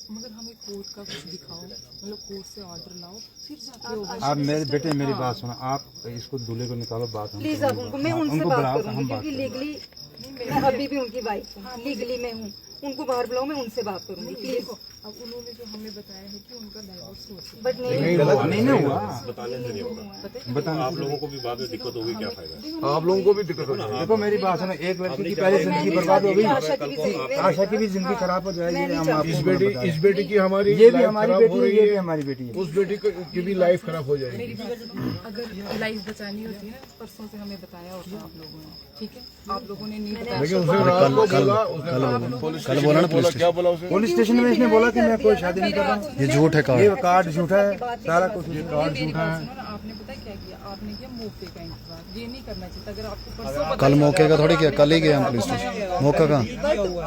मगर हमें कोर्ट का कुछ दिखाओ, मतलब कोर्ट से ऑर्डर लाओ, फिर जाके होगा। आप मेरे बेटे मेरी बात सुनो, आप इसको दूल्हे को निकालो, बात प्लीज आप उनको, मैं उनसे बात करूंगी क्योंकि लीगली मैं अभी भी उनकी वाइफ हूँ, लीगली मैं हूँ, उनको बाहर बुलाओ, मैं उनसे बात करूंगी प्लीज। अब उन्होंने जो हमें बताया है कि उनका डाइवोर्स हो चुका है, बट नहीं नहीं हुआ। बताने से नहीं होगा। बता आप लोगों को भी बाद में दिक्कत होगी, क्या फायदा? आप लोगों को भी दिक्कत होगी। देखो मेरी बात सुनो, एक लड़की की पहले जिंदगी बर्बाद हो गई, आशा की भी जिंदगी खराब हो जाएगी। हम आपको इस बेटी की हमारी ये भी हमारी बेटी है, ये भी हमारी बेटी है, उस बेटी की भी लाइफ खराब हो जाएगी। अगर लाइफ बचानी होती है ना, परसों से हमें बताया होता आप लोगों ने, ठीक है? आप लोगों ने नहीं बताया। लेकिन उसने रात को बोला, कल बोला ना पुलिस, क्या बोला उसने? पुलिस स्टेशन में इसने बोला कि मैं कोई शादी नहीं कर रहा हूँ। ये झूठ है कार्ड, ये कार्ड झूठा है, सारा कुछ कार्ड मेरी झूठा बात है। सुनो ना, आपने पता है क्या किया? आपने किया मौके का इंतजार, ये नहीं करना चाहिए। अगर आपको परसों पता कल मौके का थोड़ी किया, कल ही गया हम पुलिस स्टेशन। मौका कहाँ,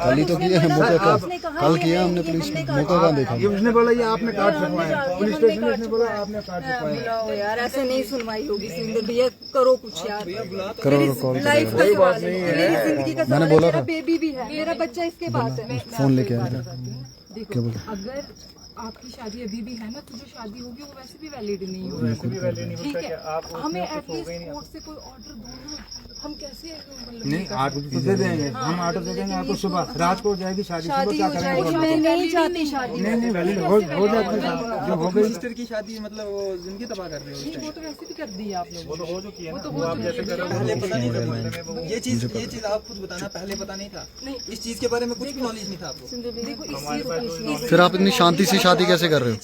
कल ही तो किया है मौका, कल किया हमने पुलिस में, मौका कहाँ देखा? ये उसने बोला ये आपने कार्ड छपवाया, पुलिस स्टेशन में इसने बोला आपने कार्ड छपवाया। बुलाओ यार, ऐसे नहीं सुनवाई होगी सिंदूर भैया, करो कुछ यार, करो कॉल, लाइफ का सवाल है, मेरी जिंदगी का सवाल है, बोला मेरा था। बेबी भी है, मेरा बच्चा इसके पास है। फोन लेके आया। देखो, अगर आपकी शादी अभी भी है ना, तो जो शादी होगी वो वैसे भी वैलिड नहीं होगी, ठीक है? हमें एटलीस्ट कोर्ट से कोई ऑर्डर दो ना, हम कैसे मतलब नहीं ऑर्डर तो दे देंगे, हम ऑर्डर दे देंगे आपको। सुबह रात को हो जाएगी शादी, सुबह शादी क्या हो जाएगी, करेंगे? मैं नहीं चाहती शादी। नहीं वैलिड हो जाती है, जो हो गई। सिस्टर की शादी मतलब वो जिंदगी तबाह कर रहे हो। वो तो वैसे भी कर दी है आप लोगों ने, पहले पता नहीं था, ये चीज आप खुद बताना, पहले पता नहीं था, इस चीज के बारे में कुछ भी नॉलेज नहीं था आपको। फिर आप इतनी शांति से शादी कैसे कर रहे हो?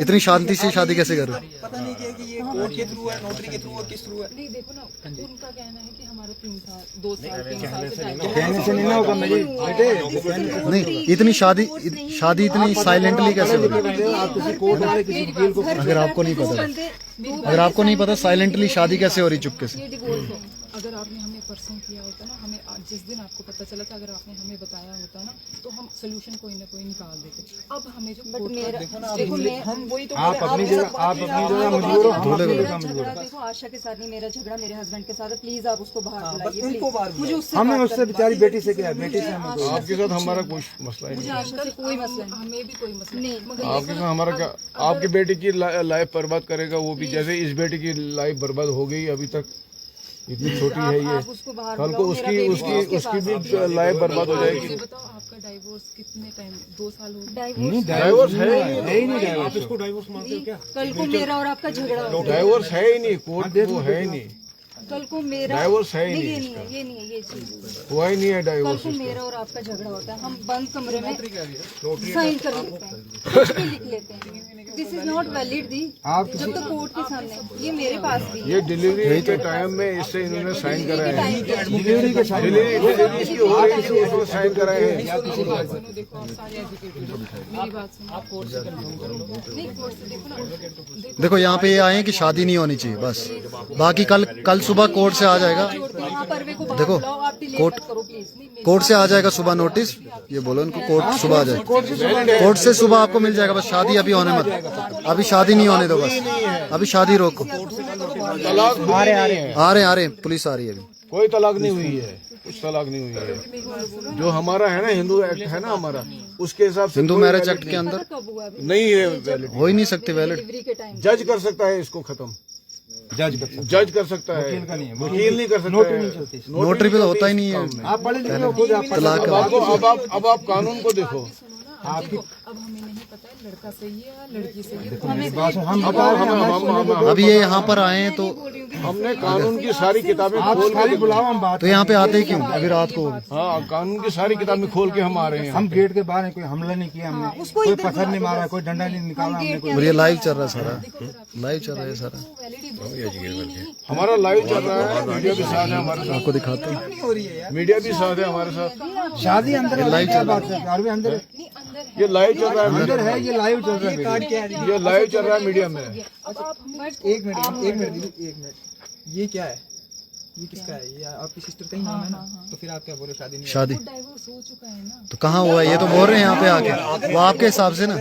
इतनी शांति से शादी कैसे कर रहे हो? पता नहीं कि ये कोर्ट के थ्रू है, नोटरी के थ्रू है, किस थ्रू है। नहीं देखो ना, उनका कहना है कि हमारा 3 साल 2 साल 3 साल से टाइम कहने से नहीं ना होगा मेरी बेटे। नहीं इतनी शादी इतनी साइलेंटली कैसे हो रही? आप किसी कोर्ट में किसी वकील को अगर आपको नहीं पता, अगर आपको नहीं पता साइलेंटली शादी कैसे हो रही चुपके से? अगर आपने हमें परसों किया होता ना, हमें जिस दिन आपको पता चला था, अगर आपने हमें बताया होता ना, तो हम सोल्यूशन कोई ना कोई निकाल देते। अब हमें जो हम वही तो आप अपनी जगह मजबूर हो, हम अपनी जगह मजबूर हो। देखो आशा के साथ नहीं, मेरा झगड़ा मेरे हस्बैंड के साथ है, प्लीज आप उसको बाहर बुलाइए, उनको बाहर मुझे उससे हमें उससे बेचारी बेटी से क्या, बेटी से हमें कोई- आपके साथ हमारा कोई मसला ही मुझे नहीं। आशा से कोई मसला नहीं। हमें भी कोई मसला नहीं मगर आपके साथ हमारा क्या, आपकी बेटी की लाइफ बर्बाद करेगा वो भी, जैसे इस बेटी की लाइफ बर्बाद हो गई अभी तक, इतनी छोटी है ये, आप उसको बाहर कल को बुलाओ, मेरा बेबी उसकी उसके उसकी पास भी लाइफ बर्बाद हो ये जाएगी। बताओ, आपका डाइवोर्स कितने टाइम, 2 साल हो गए? नहीं डाइवोर्स है ही नहीं, डाइवोर्स। इसको डाइवोर्स मांगते हो क्या? कल को मेरा और आपका झगड़ा हो, डाइवोर्स है ही नहीं, कोर्ट वो है ही नहीं, कल को मेरा डाइवोर्स है ही नहीं, नहीं ये नहीं है, ये नहीं है, ये चीज हुआ ही नहीं है कल डाइवोर्स। को मेरा और आपका झगड़ा होता है, हम बंद कमरे में साइन कर लेते हैं, कुछ भी लिख लेते हैं, दिस इज नॉट वैलिड दी, जब तक कोर्ट के सामने, ये मेरे पास भी है। ये डिलीवरी के टाइम में इससे इन्होंने साइन कराए हैं, डिलीवरी के साथ डिलीवरी इसकी हो रही थी, उसमें साइन कराए हैं। मेरी बात सुनो, देखो आप सारे एजुकेटेड हो, मेरी बात सुनो, आप कोर्ट से कंफर्म करो, नहीं कोर्ट से देखो ना, देखो यहाँ पे ये आए हैं कि शादी नहीं होनी चाहिए बस, बाकी कल सुबह कोर्ट से आ जाएगा। देखो कोर्ट से आ जाएगा सुबह नोटिस, ये बोलो इनको कोर्ट सुबह आ जाएगा, कोर्ट से सुबह आपको मिल जाएगा। बस शादी अभी होने मत, अभी शादी नहीं होने दो, बस अभी शादी रोको। तलाक आ रहे हैं पुलिस आ रही है अभी। कोई तलाक नहीं हुई है, कुछ तलाक नहीं हुई है। जो हमारा है ना हिंदू एक्ट है ना हमारा, उसके हिसाब से हिंदू कोई मैरिज वैलिड एक्ट के अंदर नहीं है, वैलिड हो ही नहीं सकती वैलिड। डिलीवरी के टाइम जज कर सकता है इसको खत्म, जज कर सकता है, वकील नहीं कर सकता है। नोटरी पे तो होता ही नहीं है। आप पढ़े लिखे हो खुद, आप तलाक अब आप कानून को देखो। देखो अब हमें नहीं पता है लड़का सही है या लड़की सही है, अभी ये यहाँ पर आए हैं तो हमने कानून की सारी किताबें खोल के बुलाओ, हम बात तो यहाँ पे आते ही क्यों अभी रात को? हाँ, कानून की सारी किताबें खोल के हम आ रहे हैं। हम गेट के बाहर हैं, कोई हमला नहीं किया हमने, कोई पत्थर नहीं मारा, कोई डंडा नहीं निकाला हमने। और ये लाइव चल रहा है सारा, लाइव चल रहा है सारा, हमारा लाइव चल रहा है, मीडिया भी साथ है हमारे साथ, आपको दिखाते हैं। मीडिया भी साथ है हमारे साथ। शादी अंदर है, क्या बात है, और भी अंदर ये लाइव चल रहा है, अंदर है, ये लाइव चल रहा है। ये लाइव चल रहा है मीडिया में। एक मिनट दीदी, एक मिनट, ये क्या है, ये किसका है? ये आपकी सिस्टर का ही नाम है ना, तो फिर आप क्या बोल रहे हो शादी नहीं? शादी डाइवोर्स हो चुका है ना। तो कहाँ हुआ है? ये तो बोल रहे हैं यहाँ पे आके, वो आपके हिसाब से ना,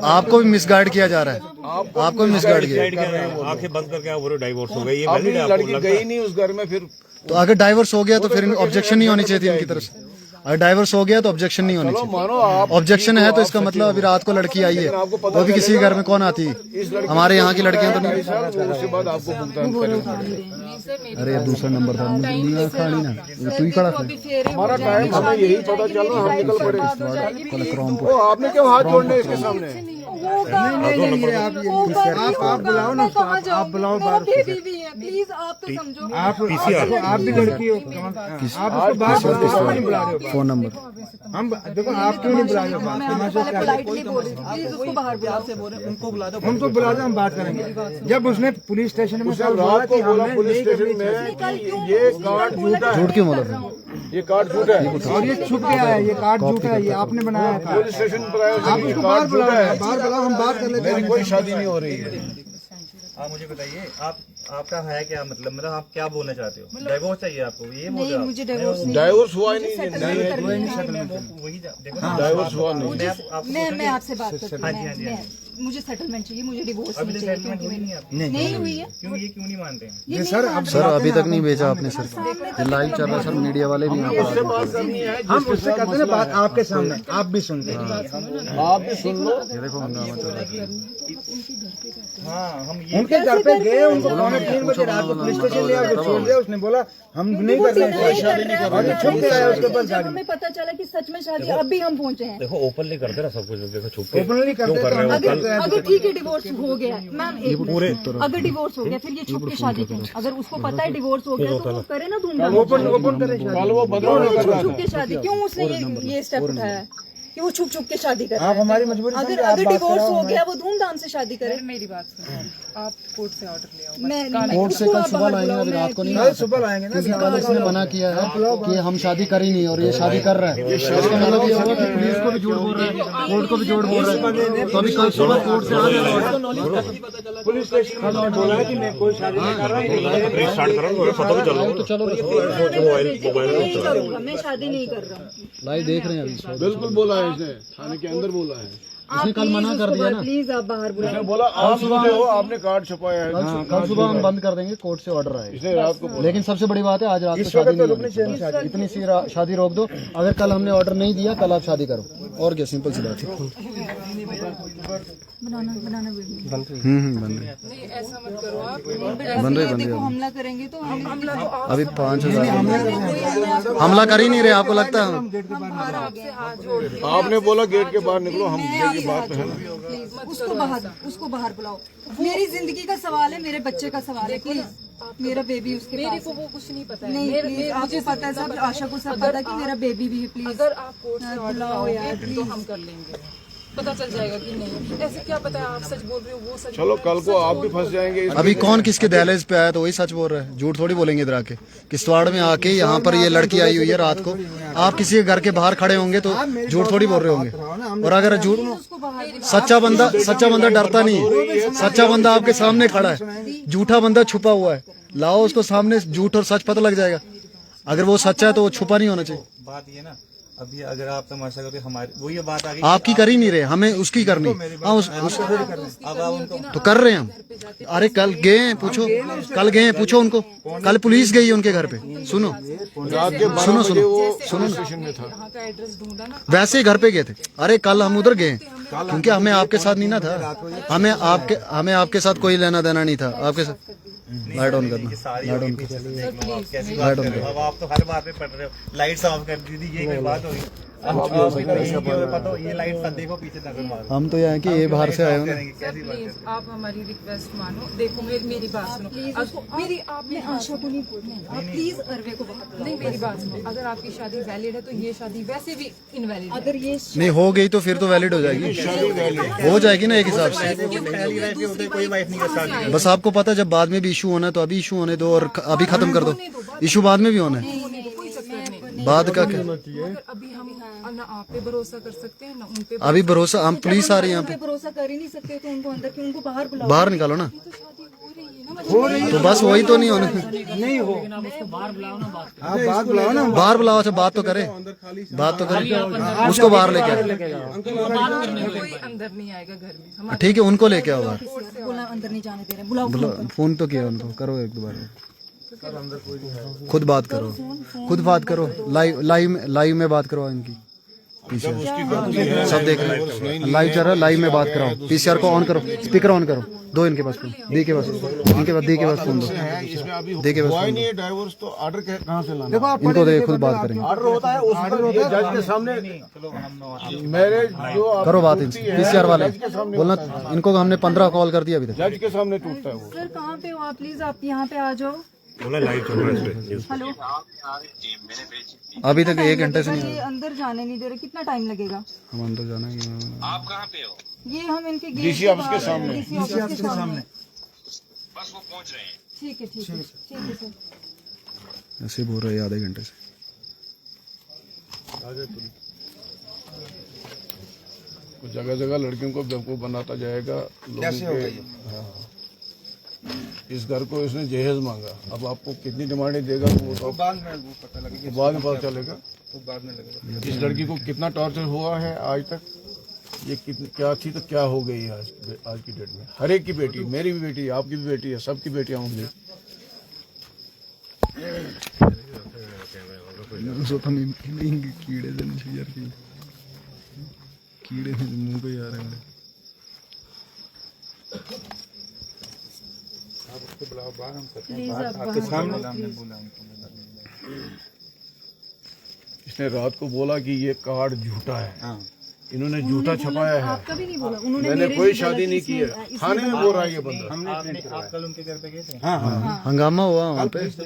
आपको भी मिसगाइड किया जा रहा है, आपको भी मिसगाइड किया। आंखें बंद करके आप बोलो डाइवोर्स हो गई, ये अभी वैलिड है आपको लड़की लगता गई है? नहीं उस घर में, फिर तो अगर डाइवोर्स हो गया तो फिर ऑब्जेक्शन नहीं होनी चाहिए थी इनकी तरफ से। अगर डाइवर्स हो गया तो ऑब्जेक्शन नहीं होनी चाहिए। मानो आप ऑब्जेक्शन है तो इसका मतलब अभी रात को लड़की आई है, वो भी किसी के घर में कौन आती है, हमारे यहाँ की लड़कियां तो नहीं। उसके बाद आपको भुगतान करेगा। अरे ये दूसरा नंबर था, मुझे खानी ना, तू ही खड़ा था। हमारा टाइम हमें यही पता चल रहा, हम निकल पड़े। ओ आपने क्यों हाथ जोड़ने इसके सामने? आप बुलाओ ना उसको, आप बुलाओ बाहर। प्लीज आप तो समझो। आप भी लड़की हो, आप उसको बाहर क्यों नहीं बुला रहे हो? फोन नंबर हम देखो आप क्यों नहीं बुला रहे हो? पोलाइटली बोल रही थी, प्लीज उसको बाहर बुलाओ। उनको बुला दो। हमको बुला दो, हम बात करेंगे। जब उसने पुलिस स्टेशन में उसने रात को बोला पुलिस स्टेशन में कि ये कार्ड झूठा है, झूठ क्यों बोला था? ये कार्ड झूठा है और ये छुप गया है, ये कार्ड झूठा है, ये आपने बनाया था। पुलिस स्टेशन पर आया, आप उसको बाहर बुलाओ, बाहर बुलाओ, हम बात कर लेते मेरी कोई शादी नहीं हो रही है। आप मुझे बताइए, आपका है क्या मतलब आप क्या बोलना चाहते हो? डाइवोर्स चाहिए आपको, ये बोल रहे हो आप? मुझे डिवोर्स डाइवोर्स हुआ ही नहीं, वही देखो ना, डाइवोर्स हुआ नहीं। मैं आपसे बात करती हूँ। मुझे सेटलमेंट चाहिए, मुझे डिवोर्स अभी नहीं तो चाहिए। सेटलमेंट हुई नहीं आपकी, नहीं हुई है। क्यों नहीं मानते हैं? ये सर अभी तक नहीं भेजा आपने सर, ये लाइव चल रहा है सर, मीडिया वाले भी यहाँ उससे बात करनी है, हम उससे करते ना बात आपके सामने, आप भी सुनते हैं। आप भी सुन लो। ये देखो हंगामा चल रहा है। हाँ, हम ये उनके घर पे गए, उनको 3 बजे रात को पुलिस स्टेशन ले आके छोड़ दिया। उसने बोला हम नहीं कर रहे, और ये छुप गया है उसके पास जब गाड़ी। हमें पता चला कि सच में शादी, अभी हम पहुंचे हैं। देखो ओपनली करते ना सब कुछ, देखो छुप के ओपनली करते क्यों कर रहे हो? अगर ठीक है डिवोर्स हो गया है मैम, एक अगर डिवोर्स हो गया फिर ये छुप के शादी क्यों? अगर उसको पता है डिवोर्स हो गया तो वो करे ना धूमधाम। ओपन करे कल वो बदलाव नहीं कर रहा छुप के शादी क्यों? उसने ये स्टेप उठाया कि वो छुप के शादी करे। आप हमारी मजबूरी अगर डिवोर्स हो गया वो धूमधाम से शादी करे। मेरी बात सुनो, आप कोर्ट से ऑर्डर ले आओ। मैं कोर्ट से कल सुबह लाएंगे, अभी रात को नहीं कल सुबह आएंगे ना। क्योंकि कल इसने मना किया है कि हम शादी कर ही नहीं, और ये शादी कर रहा है। इसका मतलब ये होगा कि पुलिस को भी झूठ बोल रहा है, कोर्ट को भी झूठ बोल रहा है। तो अभी कल सुबह कोर्ट से आ जाएगा। पुलिस स्टेशन में बोला है कि मैं कोई शादी नहीं कर रहा हूँ। ब्रेक स्टार्ट करो, मुझे पता भी चल रहा तो चलो मोबाइल करूंगा, मैं शादी नहीं कर रहा हूँ। लाइव देख रहे हैं अभी। बिल्कुल बोला है इसने, थाने के अंदर बोला है। उसने कल मना कर दिया ना, प्लीज आप बाहर बुलाओ। उसने बोला आप सुबह हो, आपने कार्ड छुपाया है। कल सुबह हम बंद कर देंगे, कोर्ट से ऑर्डर आएगा। इसने रात को लेकिन सबसे बड़ी बात है आज रात को शादी नहीं होनी चाहिए। इतनी सी शादी रोक दो। अगर कल हमने ऑर्डर नहीं दिया, कल आप शादी करो, और क्या, सिंपल सी बात है। बनाना वीडियो बन रहे नहीं ऐसा मत करो आप। बन रहे देखो हमला करेंगे तो हमला तो आप अभी 5000 हमला कर ही नहीं रहे, आपको लगता है? आपसे हाथ जोड़ के आपने बोला गेट के बाहर निकलो, हम गेट के बाहर पे हैं। प्लीज उसको बाहर बुलाओ। मेरी जिंदगी का सवाल है, मेरे बच्चे का सवाल है। प्लीज मेरा बेबी उसके मेरे पास को वो कुछ नहीं पता है। नहीं प्लीज आपको पता है सब, आशा को सब पता है कि मेरा बेबी भी है। प्लीज अगर आप कोर्ट से ऑर्डर बुलाओ यार, लाओगे तो हम कर लेंगे, पता चल जाएगा कि नहीं। ऐसे क्या पता है आप सच बोल रहे हो, वो सच चलो बोल रहे हो, कल को आप भी फंस जाएंगे। अभी कौन किसके दहलीज पे आया तो वही सच बोल रहा है, झूठ थोड़ी बोलेंगे इधर आके। किश्तवाड़ में आके यहाँ पर ये लड़की आई हुई है रात को, आप किसी के घर के बाहर खड़े होंगे तो झूठ थोड़ी बोल रहे होंगे। और अगर झूठ, सच्चा बंदा डरता नहीं है, सच्चा बंदा आपके सामने खड़ा है, झूठा बंदा छुपा हुआ है, लाओ उसको सामने, झूठ और सच पता लग जाएगा। अगर वो सच्चा है तो वो छुपा नहीं होना चाहिए। बात ये ना, अभी अगर आप तमाशा करके हमारी वो ये बात आ गई, आपकी कर ही नहीं रहे, हमें उसकी करनी। हाँ अब आप उनको तो कर रहे हैं हम। अरे कल गए हैं, पूछो, कल गए हैं, पूछो उनको। कल पुलिस गई है उनके घर पे। सुनो रात के 12 सुनो बजे वो सुनो स्टेशन में था। यहाँ का एड्रेस ढूंढा ना। वैसे ही घर पे गए थे। अरे कल हम उधर गए क्योंकि हमें आपके साथ नहीं ना था, हमें आपके साथ कोई लेना देना नहीं था। आपके साथ लाइट ऑन करना, लाइट ऑन करना, कैसी बात कर रहे हो? अब आप तो हर बात पे पड़ रहे हो। लाइट्स ऑफ कर दी थी, ये कोई बात होगी? पता ये लाइट देखो पीछे नजर मारो। हम तो यहाँ के ये बाहर से आए हो ना। कैसी बात प्लीज आप हमारी रिक्वेस्ट मानो। देखो मेरी बात सुनो। मेरी आपने आशा को नहीं बोलना। आप प्लीज अरवे को बाहर बुलाओ। नहीं मेरी बात सुनो, अगर आपकी शादी वैलिड है तो ये शादी वैसे भी इनवैलिड है। अगर ये नहीं हो गई तो फिर तो वैलिड हो जाएगी, हो जाएगी ना एक हिसाब से। कोई वाइफ नहीं कर सकती। बस आपको पता है जब बाद में भी इशू होना है तो अभी इशू होने दो, और अभी खत्म कर दो। इशू बाद में भी होना है, कोई चक्कर नहीं। बाद का क्या। मगर अभी हम ना आप पे भरोसा कर सकते हैं ना उन पे। अभी भरोसा, हम पुलिस आ रही है यहाँ पे, भरोसा कर ही नहीं सकते तो उनको अंदर क्यों, उनको बाहर बुलाओ। बाहर निकालो ना। तो शादी हो रही है ना, तो बस वही तो नहीं होने, नहीं हो आप बात बुलाओ ना। बाहर बुलाओ। अच्छा बात तो करे, बात तो करे, उसको बाहर लेके आओ। कोई अंदर नहीं आएगा घर में। हम ठीक है, उनको लेके आओ बाहर। बोला अंदर नहीं जाने दे रहे, बुलाओ। फोन तो किया उनको, करो एक दो बार। खुद बात करो, खुद बात करो, लाइव में बात करो इनकी पीछे सब देख रहे हैं, लाइव चल रहा है, लाइव में बात कराओ। पीसीआर को ऑन करो, स्पीकर ऑन करो, दो इनके पास फोन, दी के पास, इनके पास दी के पास फोन दो, इसमें अभी दी के पास हुआ ही फोन नहीं है डाइवोर्स, तो ऑर्डर कहाँ से लाना? देखो इनको दे, खुद बात करेंगे। ऑर्डर होता है, उस जज के सामने मेरे जो करो बात इनसे, पीसीआर वाले बोलना, इनको हमने 15 कॉल कर दिया अभी तक। जज के सामने टूटता है वो। सर कहाँ पे हो आप? प्लीज आप यहाँ पे आ जाओ। बोला लाइव चल रहा है इस पे। हेलो, अभी तक 1 घंटे से नहीं ये अंदर जाने नहीं दे रहे, कितना टाइम लगेगा? हम अंदर जाना है। आप कहाँ पे हो? ये हम इनके गेट डीसी ऑफिस के सामने। डीसी ऑफिस के सामने। बस वो पहुँच रहे हैं। ठीक है, ठीक है, ठीक है सर। ऐसे बोल रहे हैं आधे घंटे से। जगह जगह लड़कियों को बेवकूफ बनाता जाएगा। कैसे होगा ये? इस घर को इसने जहेज मांगा, अब आपको कितनी डिमांडें देगा वो तो बाद में वो पता लगेगा, बाद में पता चलेगा। वो बाद में लगेगा। इस लड़की को कितना टॉर्चर हुआ है आज तक, ये कितनी क्या थी तो क्या हो गई है आज की डेट में। हर एक की बेटी, मेरी भी बेटी है, आपकी भी बेटी है, सबकी बेटियां होंगी। कीड़े कीड़े मुंह पे आ रहे हैं। प्लीज आप आपके सामने इसने रात को बोला कि ये कार्ड झूठा है, हाँ। इन्होंने झूठा छपाया है। आपका भी नहीं बोला उन्होंने? मैंने मेरे कोई भी शादी बोला नहीं कि की है, इसने- थाने में बोल रहा है ये बंदा। हमने प्रिंट करवाया। आप कल उनके घर पे गए थे? हाँ हाँ हंगामा हुआ वहाँ पे। आप कल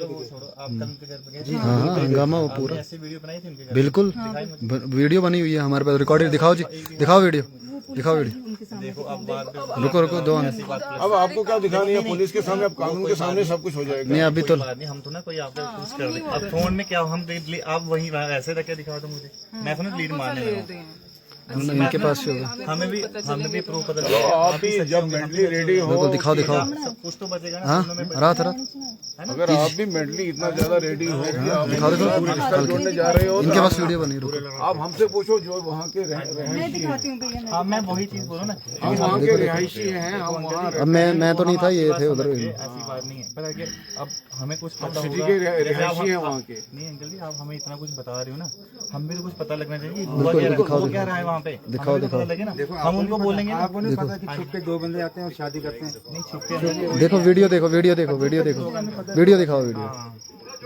उनके घर पे गए थे? हाँ हाँ, हंगामा हुआ पूरा, ऐसी वीडियो बनाई थी उनके घर? बिल्कुल वीडियो बनी हुई है हमारे पास, रिकॉर्डेड। दिखाओ जी, दिखाओ वीडियो, दिखाओ वीडियो। देखो अब बाद में रुको रुको, दो अब आपको क्या दिखानी है? पुलिस के सामने, अब कानून के सामने सब कुछ हो जाएगा। नहीं अभी तो बात नहीं, हम तो ना कोई आपका कुछ कर रहे। अब फोन में क्या हम आप वहीं ऐसे रख के दिखा दो मुझे, मैं समझ लीड मारने लगा हूँ। इनके पास से होगा। हमें भी प्रूफ पता तो लगा। आप भी जब मेंटली रेडी हो, बिल्कुल, दिखाओ दिखाओ। सब कुछ तो बचेगा ना। हाँ, रात अगर आप भी मेंटली इतना ज्यादा रेडी हो कि आप दिखाओ दिखाओ, रिश्ता जोड़ने जा रहे हो, इनके पास वीडियो बनी, रुको। आप हमसे पूछो जो वहाँ के मैं दिखाती हूँ भैया। हाँ मैं वही चीज बोलूँ ना, हम वहाँ के रिहायशी हैं, हम वहाँ अब मैं तो नहीं था, ये थे उधर। ऐसी बात नहीं है। पता है कि अब हमें कुछ पता सिटी होगा। के रिहायशी हैं वहाँ के। नहीं अंकल जी, आप हमें इतना कुछ बता रहे हो ना, हमें भी तो कुछ पता लगना चाहिए कि हुआ क्या रहा है वहाँ पे। दिखाओ दिखाओ, लगे ना, हम उनको बोलेंगे ना। आपको नहीं पता कि छुप के 2 बंदे आते हैं और शादी करते हैं? नहीं छुप के देखो वीडियो, देखो वीडियो, देखो वीडियो, देखो वीडियो, दिखाओ वीडियो।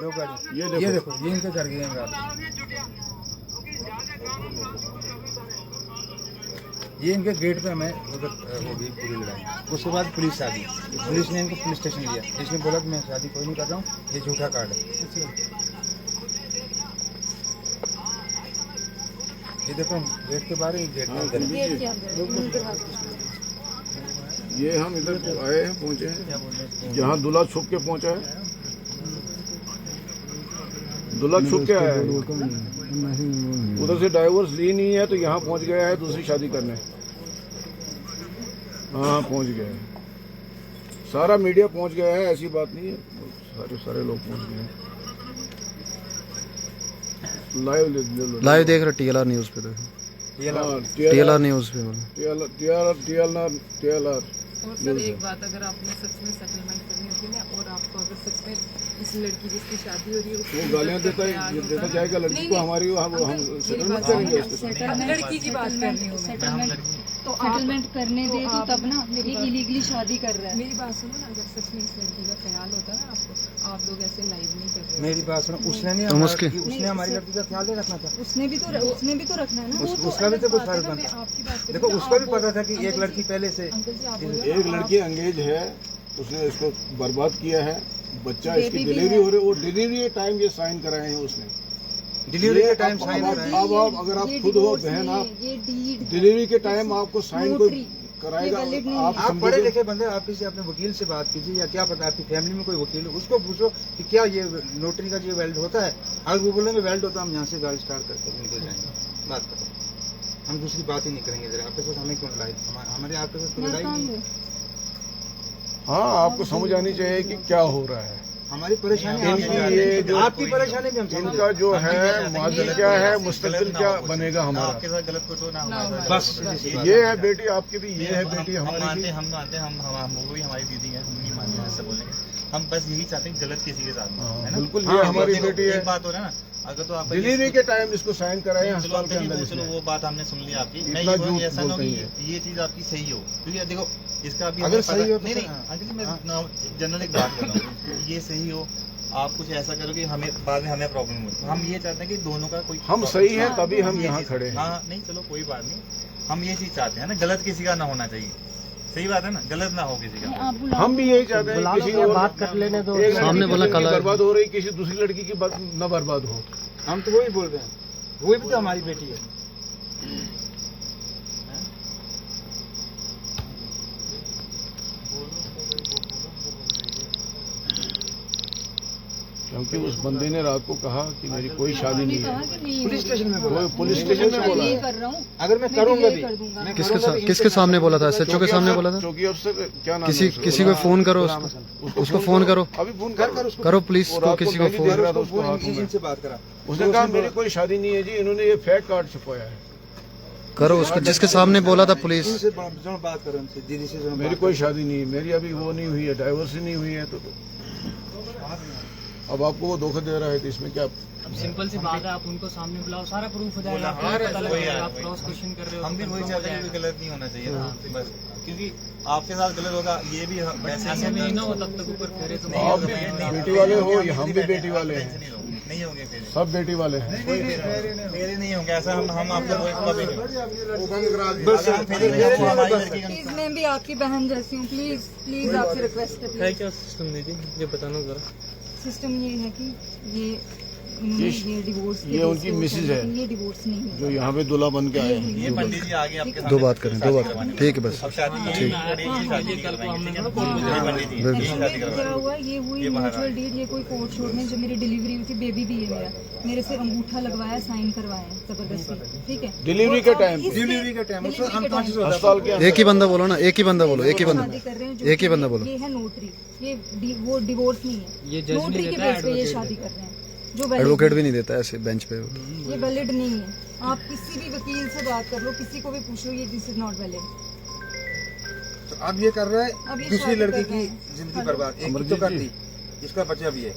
दो गाड़ी, ये देखो, ये इनके घर गए हैं रात। ये इनके गेट पे हमें उधर हो गई पूरी लड़ाई। उसके बाद पुलिस आ गई, पुलिस ने इनको पुलिस स्टेशन लिया। इसने बोला कि मैं शादी कोई नहीं कर रहा हूँ, ये झूठा कार्ड है। ये देखो गेट के बाहर, गेट में अंदर। गेट के अंदर ये हम इधर आए हैं, पहुँचे हैं जहाँ दूल्हा छुप के पहुँचा है। दूल्हा छुप के आया है, उधर से डाइवोर्स ली नहीं है तो यहाँ पहुँच गया है दूसरी शादी करने। हाँ पहुँच गया है, सारा मीडिया पहुँच गया है, ऐसी बात नहीं है, सारे लोग पहुँच गए हैं। लाइव देख रहे TLR न्यूज पे, देखो TLR न्यूज पे बोलो। TLR। और सर एक बात, अगर आपने सच में सेटलमेंट करनी होगी ना, और आपको अगर सच में इस लड़की जिसकी शादी हो रही है वो गालियाँ देता जाएगा लड़की को हमारी, हम सेटलमेंट करेंगे उसके साथ। लड़की की बात कर रही हूँ मैं। तो सेटलमेंट करने दे तो तब ना, ये इलीगली शादी कर रहा है। मेरी बात सुनो ना, अगर सच में इस लड़की का ख्याल होता है ना आपको, आप लोग ऐसे लाइव नहीं कर रहे। मेरी बात सुनो, उसने नहीं तुम उसके- उसने हमारी लड़की का ख्याल नहीं रखना था। उसने भी तो रखना है ना। उसका भी तो कुछ फर्क बनता। आपकी बात करें, देखो उसको भी पता था कि एक लड़की पहले से। अंकल जी आप बोल रहे एक लड़की अंगेज है, उसने इसको बर्बाद किया है, बच्चा इसकी डिलीवरी हो रही है, वो डिलीवरी के टाइम ये साइन कराए हैं उसने। डिलीवरी के टाइम अब साइन अब आप अगर आप खुद हो बहन, आप ये डीड डिलीवरी के टाइम आपको साइन कोई कराएगा, ये valid नहीं आप आप पढ़े समझोगे। लिखे बंदे, आप किसी अपने वकील से बात कीजिए, या क्या पता आपकी फैमिली में कोई वकील हो, उसको पूछो कि क्या ये नोटरी का जो वेल्ड होता है। अगर वो बोलेंगे वेल्ड होता है, हम यहाँ से गाड़ी स्टार्ट करके निकल जाएंगे। बात करो, हम दूसरी बात ही नहीं करेंगे। जरा आपके साथ हमें क्यों लड़ाई, हमारे आपके साथ लड़ाई नहीं है। हाँ आपको समझ आनी चाहिए कि क्या हो रहा है। हमारी परेशानी इनकी ये जो आपकी परेशानी भी हम समझ इनका जो है माजी क्या है, मुस्तकबिल क्या बनेगा हमारा। आपके साथ गलत कुछ हो ना हमारे साथ। बस ये है बेटी आपकी भी, ये है बेटी हम हमारी मानते भी। हम वो भी हमारी दीदी है, हम नहीं मानते ऐसा बोलेंगे। हम बस यही चाहते हैं गलत किसी के साथ नहीं, है ना? बिल्कुल, ये हाँ, हमारी देखो, बेटी है। एक बात हो रहा है ना, अगर तो आप डिलीवरी के टाइम इसको साइन कराए चलो अस्पताल के अंदर चलो इसने। वो बात हमने सुन ली आपकी। मैं इतना ये बोलूँ झूठ ऐसा ना हो बोलते कि हैं। ये चीज आपकी सही हो, क्योंकि देखो इसका अभी अगर हमें सही पता- हो तो नहीं फिर- नहीं अंकल जी, मैं जनरल एक बात कर रहा हूँ, ये सही हो, आप कुछ ऐसा करो कि हमें बाद में हमें प्रॉब्लम हो। हम ये चाहते हैं कि दोनों का कोई हम सही है तभी हम ये यहाँ चीज़- खड़े हैं। हाँ नहीं चलो कोई बात नहीं, हम ये चीज चाहते हैं ना, गलत किसी का ना होना चाहिए। सही बात है ना, गलत ना हो किसी का। आप बुलाओ। हम भी यही चाहते हैं किसी और बात कर लेने दो। सामने बोला कल आए। बर्बाद हो रही, किसी दूसरी लड़की की न बर्बाद हो। हम तो वही बोल रहे हैं, वही भी तो हमारी बेटी है। क्योंकि उस बंदे ने रात को कहा कि मेरी कोई शादी नहीं कहा है। कि नहीं पुलिस स्टेशन में बोला, वो पुलिस स्टेशन में बोला ये है। कर रहा हूँ, अगर मैं मैं करूंगा delay भी, कर दूंगा। मैं किसके करूंगा भी, किसके सामने बोला था? एसएचओ के सामने बोला था? चौकी अफसर क्या नाम किसी है उसका? किसी को फोन करो, उसको फोन करो, अभी फोन कर उसको करो पुलिस वो को, रात किसी को मेहंदी फोन देख रहा था उसको उसको हाथ इंसिडेंट में। से बात करा। उसने कहा मेरी कोई शादी नहीं है जी, इन्होंने ये फेक कार्ड छपवाया है। करो उसको, जिसके सामने बोला था पुलिस। उनसे जो बात करो, उनसे दीदी से जो मेरी कोई शादी नहीं है, मेरी अभी वो नहीं हुई है, डाइवोर्स ही नहीं हुई है। तो अब आपको वो धोखा दे रहा है तो इसमें क्या? सिंपल सी बात है, आप उनको सामने बुलाओ, सारा प्रूफ हो जाएगा, आपको हाँ, पता वही लगेगा, है, आप वही। क्रॉस क्वेश्चन कर रहे हो। हम भी वही चाहते हैं कि गलत नहीं होना चाहिए ना, बस क्योंकि आपके साथ गलत होगा ये भी वैसे ऐसे में ना हो तब तक ऊपर फेरे तो आप भी बेटी वाले हो या हम भी बेटी वाले हैं? नहीं होंगे फिर सब बेटी वाले हैं। मेरे नहीं होंगे ऐसा, हम आपको कभी नहीं। बस हम फेरे नहीं होंगे, हमारी लड़की का प्लीज मैं भी आपकी बहन जैसी हूँ, प्लीज प्लीज आपसे रिक्वेस्ट है। है क्या सिस्टम दीदी, ये बताना जरा। सिस्टम ये है कि ये उन्होंने ये डिवोर्स ये उनकी मिसेज है ये डिवोर्स नहीं है। जो यहाँ पे दूल्हा बन के आए हैं। ये पंडित जी आगे आपके दो बात करें, दो बात करें, ठीक है बस। अब शादी की शादी कल को हमने पंडित जी बिल्कुल। ये शादी करवा क्या हुआ, ये हुई म्यूचुअल डीड, ये कोई कोर्ट शोट में जब मेरी डिलीवरी हुई थी, बेबी भी है मेरे से अंगूठा लगवाया, साइन करवाया जबरदस्ती, ठीक है। डिलीवरी के टाइम पे, डिलीवरी के टाइम उसको अनकॉन्शियस होता अस्पताल के एक ही बंदा बोलो ना, एक ही बंदा बोलो, एक ही बंदा, शादी कर रहे हैं, एक ही बंदा बोलो। ये है नोटरी, वो डिवोर्स नहीं है, ये जज नोटरी नहीं के देता, बेस पे ये शादी कर रहे हैं, जो valid एडवोकेट भी नहीं देता ऐसे बेंच पे। ये वैलिड नहीं है। आप किसी भी वकील से बात कर लो, किसी को भी पूछ लो, ये दिस इज नॉट वैलिड। तो अब ये कर रहा अब है ये दूसरी शादी लड़की कर रहे की हैं। जिंदगी बर्बाद। एक अमरजीत तो जी। करती, इसका बच्चा भी है,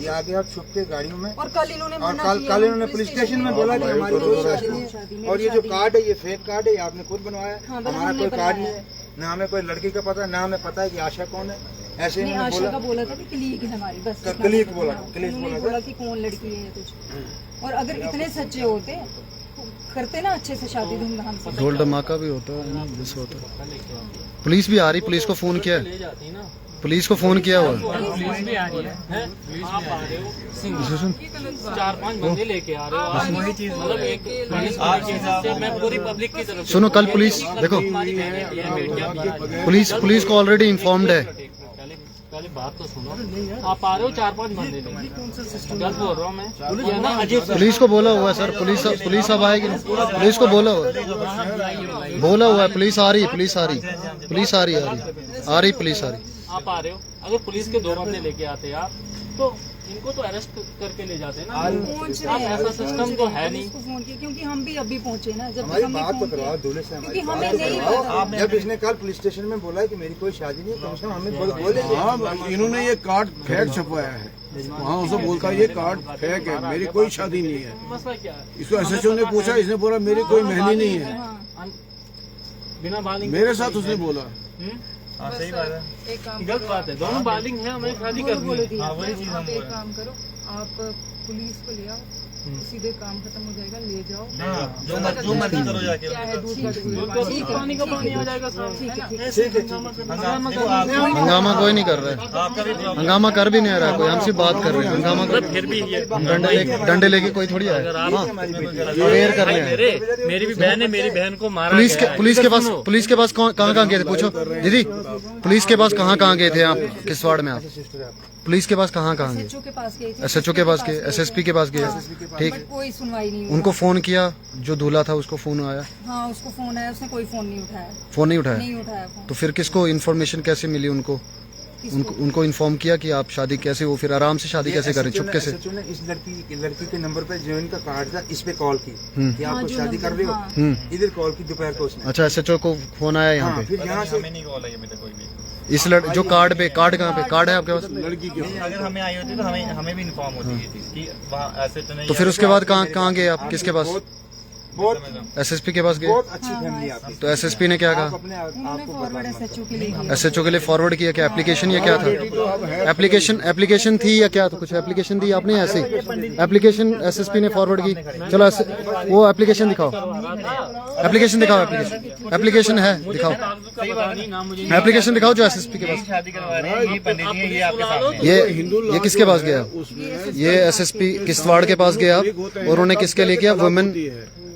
ये आगे आप छुप के गाड़ियों में, और कल इन्होंने और मना कल किया, कल इन्होंने पुलिस स्टेशन में बोला कि भाई हमारी को कोई तो शादी नहीं है। और ये जो कार्ड है, ये फेक कार्ड है, ये आपने खुद बनवाया है, हाँ, बस हमारा हमने कोई कार्ड बनवाया नहीं है, न हमें कोई लड़की का पता है, न हमें पता है कि आशा कौन है। ऐसे नहीं, इन्होंने आशा का बोला, बोला था कि क्लीक है हमारी, बस इतना क्लीक बोला बोला, था। क्लीक उन्होंने बोला था। कि कौन लड़की है या कुछ। और अगर इतने सच्चे होते तो करते ना अच्छे से शादी धूमधाम से। ढोल धमाका भी होता है, जैसे होता है। पुलिस भी आ रही, पुलिस को फोन किया है, ले जाती है ना, पुलिस को फोन किया हुआ है। पुलिस भी आ रही है, आप आ रहे हो सिंगल 4-5 बंदे लेके आ रहे हो, आप वही चीज मतलब एक पुलिस से मैं पूरी पब्लिक की तरफ सुनो, कल पुलिस देखो, हमारी बहनें भी हैं, बेटियां भी हैं। पुलिस को ऑलरेडी इन्फॉर्म्ड है। पहले बात तो सुनो, आप आ रहे हो 4-5 बंदे लेके, गलत बोल रहा हूँ मैं, ये ना अजीब सा पुलिस को बोला हुआ है सर, पुलिस अब आएगी, पुलिस को बोला हुआ है, पुलिस आ रही है, पुलिस आ रही पुलिस आ रही। आप आ रहे हो, अगर पुलिस के 2 बंदे लेके आते आप तो इनको तो अरेस्ट करके ले जाते ना। पहुंच रहे आप हैं, ऐसा सिस्टम तो है नहीं। पुलिस को फोन किया, क्योंकि हम भी अभी पहुंचे ना, जब हमारी हमने बात तो फोन करवाओ किया, दूल्हे से, हमारी क्योंकि बात हमें तो नहीं करवाओ। पता। जब इसने कल पुलिस स्टेशन में बोला कि मेरी कोई शादी नहीं, कम से कम हमें बोले हाँ, इन्होंने ये कार्ड फेक छपवाया है, वहाँ उसे बोलता है ये कार्ड फेक है, मेरी कोई शादी नहीं है। मसला क्या है, इसको एसएचओ ने पूछा, इसने बोला मेरी कोई मेहंदी नहीं है, हाँ, बिना बालिंग मेरे साथ उसने बोला। हाँ सही बात है। एक काम गलत बात है, दोनों बालिंग है, हमें शादी करनी है। हाँ वही चीज हम आप बोल एक रहे काम करो, आप पुलिस को ले आओ, सीधे काम खत्म हो जाएगा, ले जाओ। हैं। जो मर्जी करो जाके। क्या है दूध का दूध, दूध का पानी का पानी आ जाएगा साहब। हंगामा कोई नहीं कर रहा है, आपका भी प्रॉब्लम हंगामा कर भी नहीं रहा कोई, हम सिर्फ बात कर रहे हैं। हंगामा कर, फिर भी ये डंडे लेके कोई थोड़ी आए, हाँ अवेयर कर रहे हैं। मेरी भी बहन है, मेरी बहन को मारा पुलिस गया के है। पुलिस के पास कहाँ गए थे, पूछो दीदी, पुलिस के पास कहाँ गए थे आप, किस वार्ड में आप, पुलिस के पास कहाँ गए, SHO के पास गई थी, एसएचओ के पास गए, एसएसपी के पास गए, ठीक। बट कोई सुनवाई नहीं हुई। उनको फोन किया, जो दूल्हा था उसको फोन आया, हाँ, उसको फोन आया, उसने कोई फोन नहीं उठाया, फोन नहीं उठाया, नहीं उठाया फोन। तो फिर किसको इन्फॉर्मेशन कैसे मिली उनको? उनको इन्फॉर्म किया कि आप शादी कैसे, वो फिर आराम से शादी कैसे करें, चुपके से। SHO ने इस लड़की के नंबर पे जो इनका कार्ड था, इस पे कॉल की कि हाँ, आपको जो शादी कर रही हो, हाँ। इधर कॉल की दोपहर को उसने। अच्छा, एसएचओ को फोन आया यहाँ हाँ, पे, फिर यहाँ से हमें नहीं कॉल आई अभी तक कोई भी। जो कार्ड कहाँ पे कार्ड है आपके पास? लड़की के नहीं, अगर हमें आई होती तो हमें भी इन्फॉर्म होती ये चीज कि वहाँ ऐसे तो नहीं। तो फिर उसके बाद कहाँ गए आप, किसके पास? बहुत एसएसपी के पास गए? बहुत अच्छी फैमिली है आपकी। तो एसएसपी ने क्या कहा? अपने आपको फॉरवर्ड एसएचओ के लिए एसएचओ के लिए फॉरवर्ड किया? क्या एप्लीकेशन या क्या था? एप्लीकेशन थी या क्या था? कुछ एप्लीकेशन दी आपने? ऐसे एप्लीकेशन एसएसपी ने फॉरवर्ड की? चलो वो एप्लीकेशन दिखाओ, एप्लीकेशन है दिखाओ, एप्लीकेशन दिखाओ जो एसएसपी के पास। शादी करवा रहे हैं ये पंडित जी हैं, ये आपके सामने। ये किसके पास गया? ये एसएसपी किश्तवाड़ के पास गया और उन्होंने किसके लिए किया?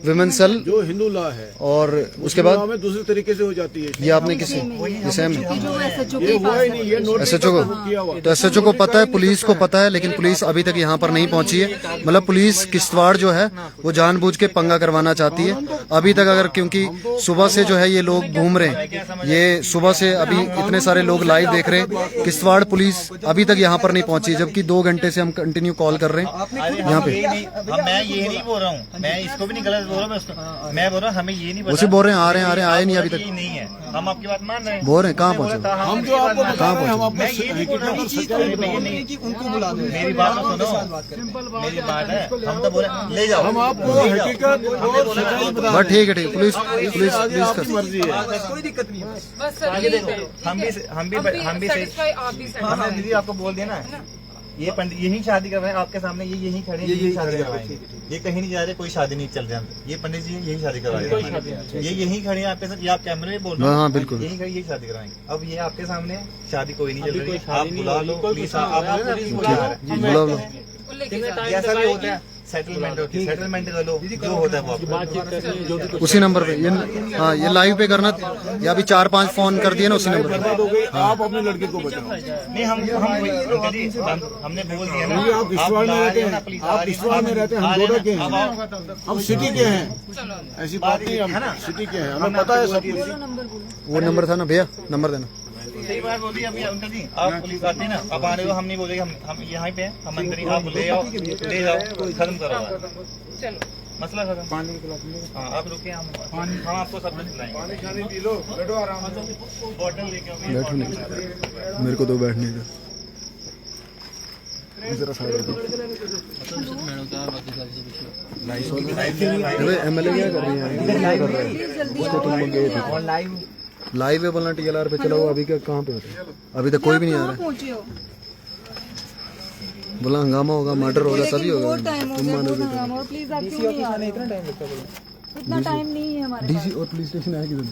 विमेन सेल जो हिंदू लॉ है, और उसके बाद में दूसरे तरीके से हो जाती है। ये आपने किसी सेम जो एसएचओ ये के हुआ पास ही नहीं, ये नोटिस एसएचओ को किया हुआ। तो एसएचओ को पता है, पुलिस को पता है, लेकिन पुलिस अभी तक यहाँ पर नहीं पहुंची है। मतलब पुलिस किश्तवाड़ जो है वो जानबूझ के पंगा करवाना चाहती है अभी तक। अगर क्योंकि सुबह से जो है ये लोग घूम रहे हैं, ये सुबह से अभी इतने सारे लोग लाइव देख रहे हैं। किश्तवाड़ पुलिस अभी तक यहाँ पर नहीं पहुंची, जबकि 2 घंटे से हम कंटिन्यू कॉल कर रहे हैं यहाँ पे। मैं ये नहीं बोल रहा हूँ, मैं इसको भी नहीं गलत बोल रहा हूँ, मैं बोल रहा हूँ हमें ये नहीं उसे बोल रहे हैं आ रहे हैं आए नहीं अभी तक। ये नहीं है, हम आपकी बात मान रहे हैं। बोल रहे हैं कहाँ पहुंचे? हम जो आपको बता रहे हैं, हम आपको मैं ये नहीं बोल रहा हूँ कि उनको बुला दो। मेरी बात तो सुनो, मेरी बात है, हम तो बोले ले जाओ, हम आपको हकीकत और सच्चाई बता बस ठीक है, पुलिस का मर्जी है। कोई दिक्कत नहीं है। बस सर यही है। हम भी satisfy, आप भी satisfy। हमने दीदी आपको बोल दिया ना, ये पंडित यही शादी कर रहे हैं आपके सामने, ये यही खड़े हैं, यही शादी करवाएंगे। ये कहीं नहीं जा रहे, कोई शादी नहीं चल रहा है। ये पंडित जी यही शादी करवाएंगे, ये यही खड़े हैं आपके साथ, ये आप कैमरे में बोल रहे हैं। हाँ बिल्कुल, यही खड़े, यही शादी करवाएंगे। अब ये आपके सामने है, शादी कोई नहीं चल रही, आप बुला लो प्लीज, आप बुला लो। जैसा भी होता है सेटलमेंट होती है, सेटलमेंट कर लो, जो होता है वो आपको उसी नंबर पे ये लाइव पे करना, या अभी 4-5 फोन कर दिए ना उसी नंबर पे। हो गई, आप अपने लड़के को बचाओ। नहीं हमने बोल दिया ना, आप किश्तवाड़ में रहते हैं, आप किश्तवाड़ में रहते हैं, हम डोडा के हैं, हम सिटी के हैं, ऐसी बात नहीं, हम सिटी के हैं, हमें पता है सब कुछ। वो नंबर था ना भैया, नंबर देना। सही बात बोली अभी अंकल जी, आप पुलिस आती है ना, आप आ रहे हो, हम नहीं बोलेंगे, हम यहाँ पे हैं, हम अंदर ही, आप ले जाओ खत्म करो, चलो मसला खत्म। पानी की गिलास मिलेगा? हाँ आप रुके, हम आपको सब कुछ खिलाएंगे। पानी खाने पी लो, बैठो आराम से, बॉटल लेके आओ। बैठो नहीं, मेरे को तो बैठने का जरा साइड एमएलए क्या कर रही है? उसको तुम लोग गए थे लाइव है, बोलना TLR पे चला हुआ। अभी क्या कहाँ पे होता है? अभी तक कोई भी नहीं आ रहा है। बोला हंगामा होगा, मर्डर होगा, सभी होगा। तुम मानोगे तो प्लीज आप क्यों नहीं आ रहे? इतना टाइम लगता है? इतना टाइम नहीं है हमारे डीसी और पुलिस स्टेशन है किधर?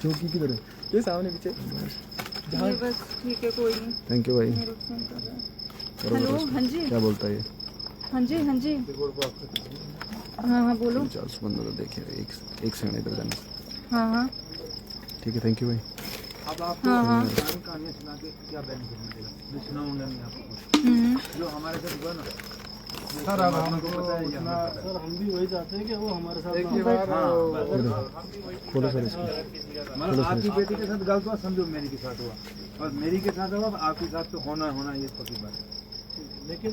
चौकी किधर है? ये सामने पीछे। पास। बस ठीक है, कोई नहीं। थैंक यू भाई। हेलो, हाँ जी, क्या बोलता है ये? हाँ जी, हाँ जी, हाँ बोलो। 400 बंदा तो देखे, एक सेकंड इधर जाना। हाँ ठीक है, थैंक यू भाई। अब आपको कहानियाँ सुना के क्या बेनिफिट मिलेगा? जो सुनाऊंगा नहीं आपको, जो हमारे साथ हुआ ना सर, अब हमको पता है सर, हम भी वही चाहते हैं कि वो हमारे साथ खोलो सर इसको। मतलब आपकी बेटी के साथ गलत हुआ, समझो मेरी के साथ हुआ, और मेरी के साथ हुआ, आपके साथ तो होना ये पक्की बात है। लेकिन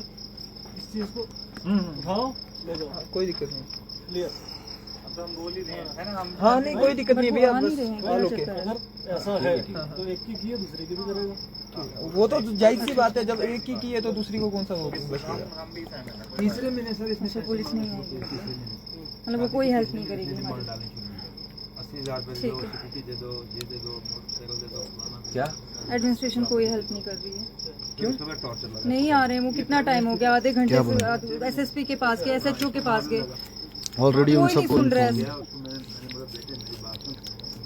इस चीज को उठाओ, ले जाओ, कोई दिक्कत नहीं। क्लियर। अब हम बोल ही रहे हैं, है ना, हम हाँ नहीं, कोई दिक्कत नहीं भैया, बस अगर ऐसा है तो एक की किए दूसरे की भी करेगा। वो तो जायज सी बात है, जब एक की है तो दूसरी को कौन सा वो बचेगा। हम भी सहमत हैं। तीसरे महीने सर इसमें अच्छा, पुलिस नहीं आएगी, मतलब वो कोई हेल्प नहीं करेगी हमारी। 80,000 रुपए ठीक है। दे दो, ये दे दो, मोटरसाइकिल दे दो। क्या एडमिनिस्ट्रेशन कोई हेल्प नहीं कर रही है। क्यों? टॉर्चर लगा। नहीं आ रहे हैं, वो कितना टाइम हो गया, आधे घंटे से SSP के पास गए, SHO के पास गए, ऑलरेडी उन कोई नहीं सबको सुन रहा है।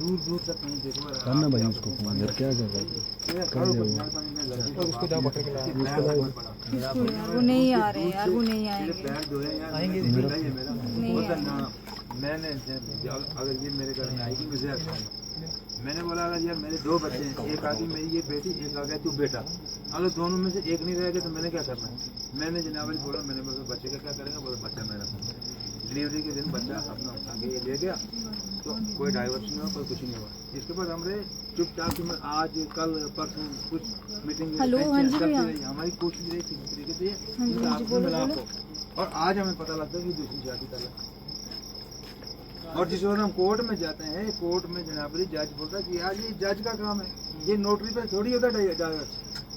दूर दूर तक नहीं देखो करना भाई उसको फोन यार, क्या कर रहा है? कर दे वो। उसको जाओ पकड़ के लाओ। किसको यार? वो नहीं आ रहे यार, वो नहीं आएंगे। पैर धोए यार, आएंगे। नहीं बोलता ना, मैंने अगर ये मेरे घर में आएगी मुझे अच्छा है। मैंने बोला अगर यार मेरे 2 बच्चे हैं, एक आ गई मेरी ये बेटी, एक आ गया तू बेटा, अगर दोनों में से एक नहीं रहेगा तो मैंने क्या करना है? मैंने जनाब बोला, मैंने बोला बच्चे का क्या करेंगे? बोला बच्चा मेरा। डिलीवरी के दिन बच्चा अपना आगे ये ले गया, तो कोई डाइवर्स नहीं हुआ, कोई कुछ नहीं हुआ। इसके बाद हमने चुपचाप से आज कल परसों कुछ मीटिंग हमारी कोशिश रही किसी तरीके से आपको मिला, और आज हमें पता लगता है कि दूसरी शादी कर और जिस वक्त हम कोर्ट में जाते हैं, कोर्ट में जनाबरी जज बोलता है कि यार ये जज का काम है, ये नोटरी पे थोड़ी होता है।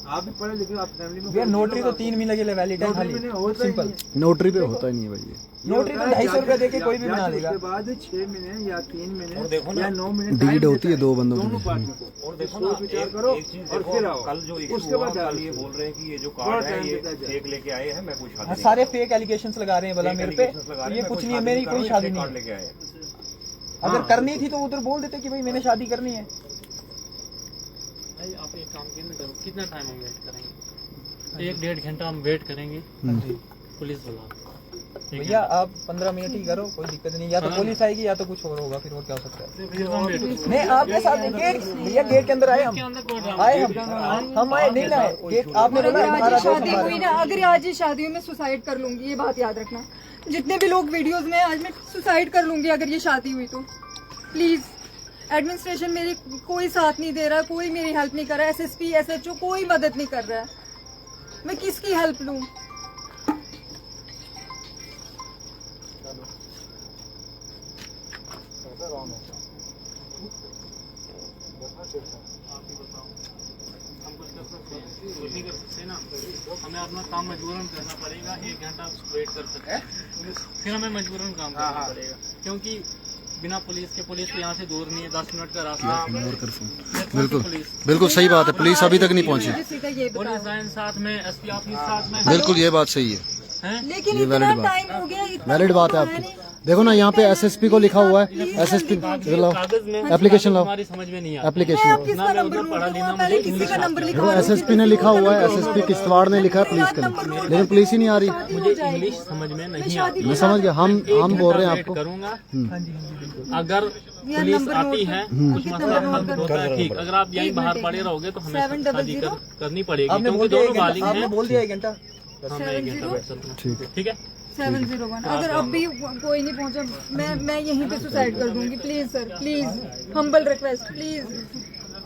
आप भी पढ़े लिखे, आप फैमिली में भैया नोटरी तो 3 महीने के लिए वैलिड है खाली, सिंपल। नोटरी पे होता ही नहीं भाई ये। नोटरी तो 250 रुपए देके कोई भी बना लेगा। उसके बाद 6 महीने या 3 महीने या 9 महीने डीड होती है 2 बंदों दोनों की। पार्टियों को। और देखो ना, विचार करो और फिर आओ। कल जो उसके बाद ये बोल रहे हैं कि ये जो कार्ड है ये फेक लेके आए हैं, मैं कोई शादी नहीं सारे फेक एलिगेशंस लगा रहे हैं बोला मेरे पे, ये कुछ नहीं है, मेरी कोई शादी नहीं कार्ड है। लेके आए हैं। अगर करनी थी तो उधर बोल देते कि भाई मैंने शादी करनी है। भाई आप एक काम कीजिए, कितना टाइम हम वेट करेंगे? 1-1.5 घंटा हम वेट करेंगे, पुलिस बुला। भैया आप 15 मिनट ही करो, कोई दिक्कत नहीं। या तो पुलिस आएगी या तो कुछ और होगा, फिर और क्या हो सकता है। नहीं आपके साथ गेट, भैया गेट के अंदर आए हम, हम आए नहीं लाए गेट। आपने बोला अगर आज हमारा ये शादी हुई ना, अगर आज ये शादी हुई मैं सुसाइड कर लूंगी, ये बात याद रखना। जितने भी लोग वीडियोस में, आज मैं सुसाइड कर लूंगी अगर ये शादी हुई तो। प्लीज, एडमिनिस्ट्रेशन मेरी कोई साथ नहीं दे रहा, कोई मेरी हेल्प नहीं कर रहा, SSP SHO कोई मदद नहीं कर रहा है, मैं किसकी हेल्प लूं? हमें अपना काम मजबूरन करना पड़ेगा, 1 घंटा वेट कर सकते हैं, फिर हमें मजबूरन काम करना पड़ेगा, क्योंकि बिना पुलिस के यहाँ से दूर नहीं है, 10 मिनट का रास्ता। बिल्कुल बिल्कुल सही बात है, पुलिस अभी तक नहीं पहुंची। पुलिस लाइन साथ में, SP ऑफिस साथ में। बिल्कुल ये बात सही है, लेकिन ये इतना वैलिड बात, टाइम हो गया, इतना वैलिड बात है आपकी। देखो ना यहाँ पे SSP को लिखा हुआ है, SSP लाओ, एप्लीकेशन लाओ, हमारी समझ में नहीं आता। एप्लीकेशन लाओ। किसका नंबर नोट करूं? पहले किसी का नंबर देखो लिखवा SSP ने लिखा हुआ है, SSP किश्तवाड़ ने लिखा है पुलिस का, लेकिन पुलिस ही नहीं आ रही। मुझे इंग्लिश समझ में नहीं आती। मैं समझ गया, हम बोल रहे हैं आपको। करूंगा अगर पुलिस आती है, कुछ मसला हल होता है, ठीक। अगर आप यहीं बाहर पड़े रहोगे तो हमें शादी करनी पड़ेगी, आपने क्योंकि बोल दिया दोनों बालिग आपने हैं। बोल दिया 1 घंटा। हम 1 घंटा बैठ सकते हैं, ठीक है। 701। अगर अब भी कोई नहीं पहुंचा, मैं यहीं पे सुसाइड कर दूंगी। Please sir, please, humble request, please.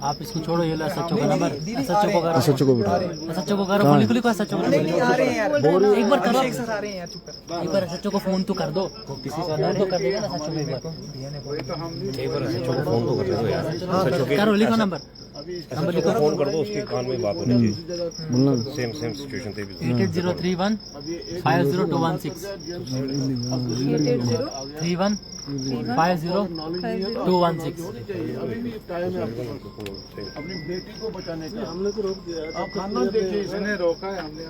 आप इसको छोड़ो, ये SHO का नंबर, SHO को करो, SHO को बिठा SHO को करो, पुलिस को SHO को नहीं आ रहे हैं यार, एक बार करो, एक साथ आ रहे हैं यार, चुप कर। एक बार SHO को फोन तो कर दो, किसी का फोन तो कर देगा ना SHO को एक बार। एक बार SHO को फोन तो कर दो यार, करो, लिखो नंबर, नंबर लिखो, फोन कर दो, उसके कान में बात होनी चाहिए। सेम सिचुएशन थे 8803150216 3150216। अपनी बेटी को बचाने का हमने तो रोक दिया। आप खानदान देखिए, इसने रोका है, हमने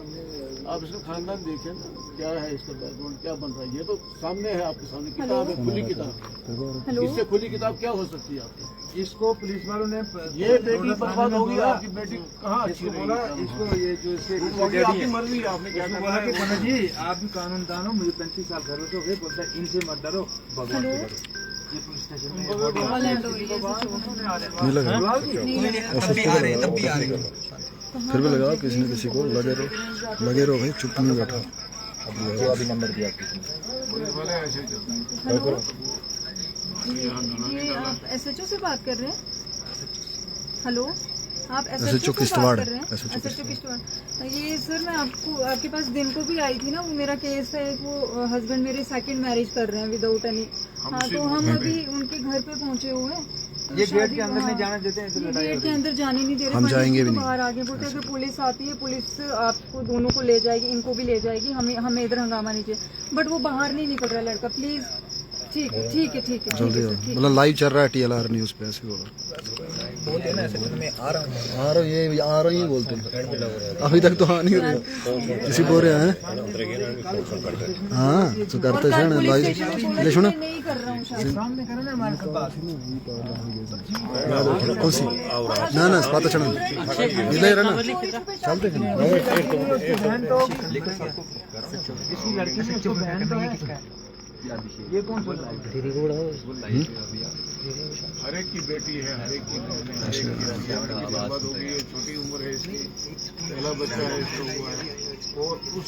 आप इसका खानदान देखिए ना, क्या है इसका बैकग्राउंड, क्या बन रहा है। ये तो सामने है आपके सामने, किताब है, खुली किताब। इससे खुली किताब क्या हो सकती है आपकी? इसको पुलिस वालों ने ये बेटी बर्बाद होगी, आपकी बेटी कहाँ अच्छी बोला, रहेगी? इसको ये जो इसके आपकी मर्जी है, आपने क्या इसको करना बोला है। कि पंडित जी आप भी कानून दान हो, मुझे 35 साल घर हो गए, बोलता है इनसे मत डरो, भगवान से डरो। ये पुलिस स्टेशन में नहीं लगा, तब भी आ रहे हैं, तब भी आ रहे हैं। फिर भी लगाओ किसी न किसी को, लगे रहो भाई, चुप नहीं बैठा। अभी नंबर दिया ये आप SHO से बात कर रहे हैं? हेलो, आप SHO SHO से बात किश्तवाड़, कर रहे हैं? SHO SHO Kishtwar. ये सर मैं आपके पास दिन को भी आई थी ना, वो मेरा केस है, वो हस्बैंड मेरे सेकंड मैरिज कर रहे हैं विदाउट एनी। हाँ, तो हम अभी उनके घर पे पहुंचे हुए हैं। ये गेट के अंदर नहीं जाने देते हैं, तो गेट के अंदर जाने नहीं दे रहे, हम जाएंगे भी नहीं। बाहर आगे बोलते अगर पुलिस आती है, पुलिस आपको दोनों को ले जाएगी, इनको भी ले जाएगी, हमें इधर हंगामा नहीं चाहिए। बट वो बाहर नहीं निकल रहा लड़का, प्लीज। ठीक है, ठीक है, ठीक है, जल्दी आओ, मतलब लाइव चल रहा है TLR न्यूज पे, ऐसे बोल बोलते ना ऐसे, मैं आ रहा हूँ। ये आ रही ही बोलते हैं, अभी तक तो आ नहीं रहे, किसी बोल रहे हैं। हाँ तो करते हैं लाइव, ले सुनो नहीं कर रहा हूँ शायद। सामने करो ना हमारे साथ बात। कौन सी ना पता चला इधर है ना, चलते हैं। इसी लड़की में जो बहन तो है, ये कौन बोल रहा है? हर एक की बेटी है, हर एक की बहन है, हर एक की बर्बाद हो गई है। छोटी उम्र है इसकी, पहला बच्चा है इसको हुआ है। और उस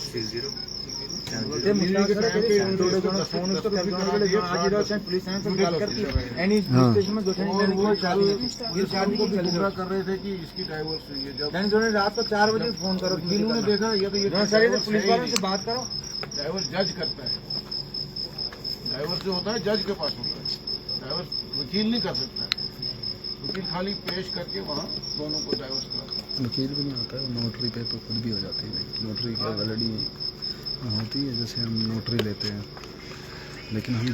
कर रहे थे कि इसकी डाइवोर्स हुई है। जब रात को 4 बजे फोन करो, दिनों ने देखा ये तो ये पुलिस वालों से बात करो। डाइवोर्स जज करता है, डाइवोर्स जो होता है जज के पास होता है। डाइवर्स वकील नहीं कर सकता है। वकील खाली पेश करके वहाँ दोनों को डाइवर्स कराता है। वकील भी नहीं होता है, नोटरी पे तो खुद भी हो जाती है। नोटरी की वैलिडी होती है, जैसे हम नोटरी लेते हैं, लेकिन हम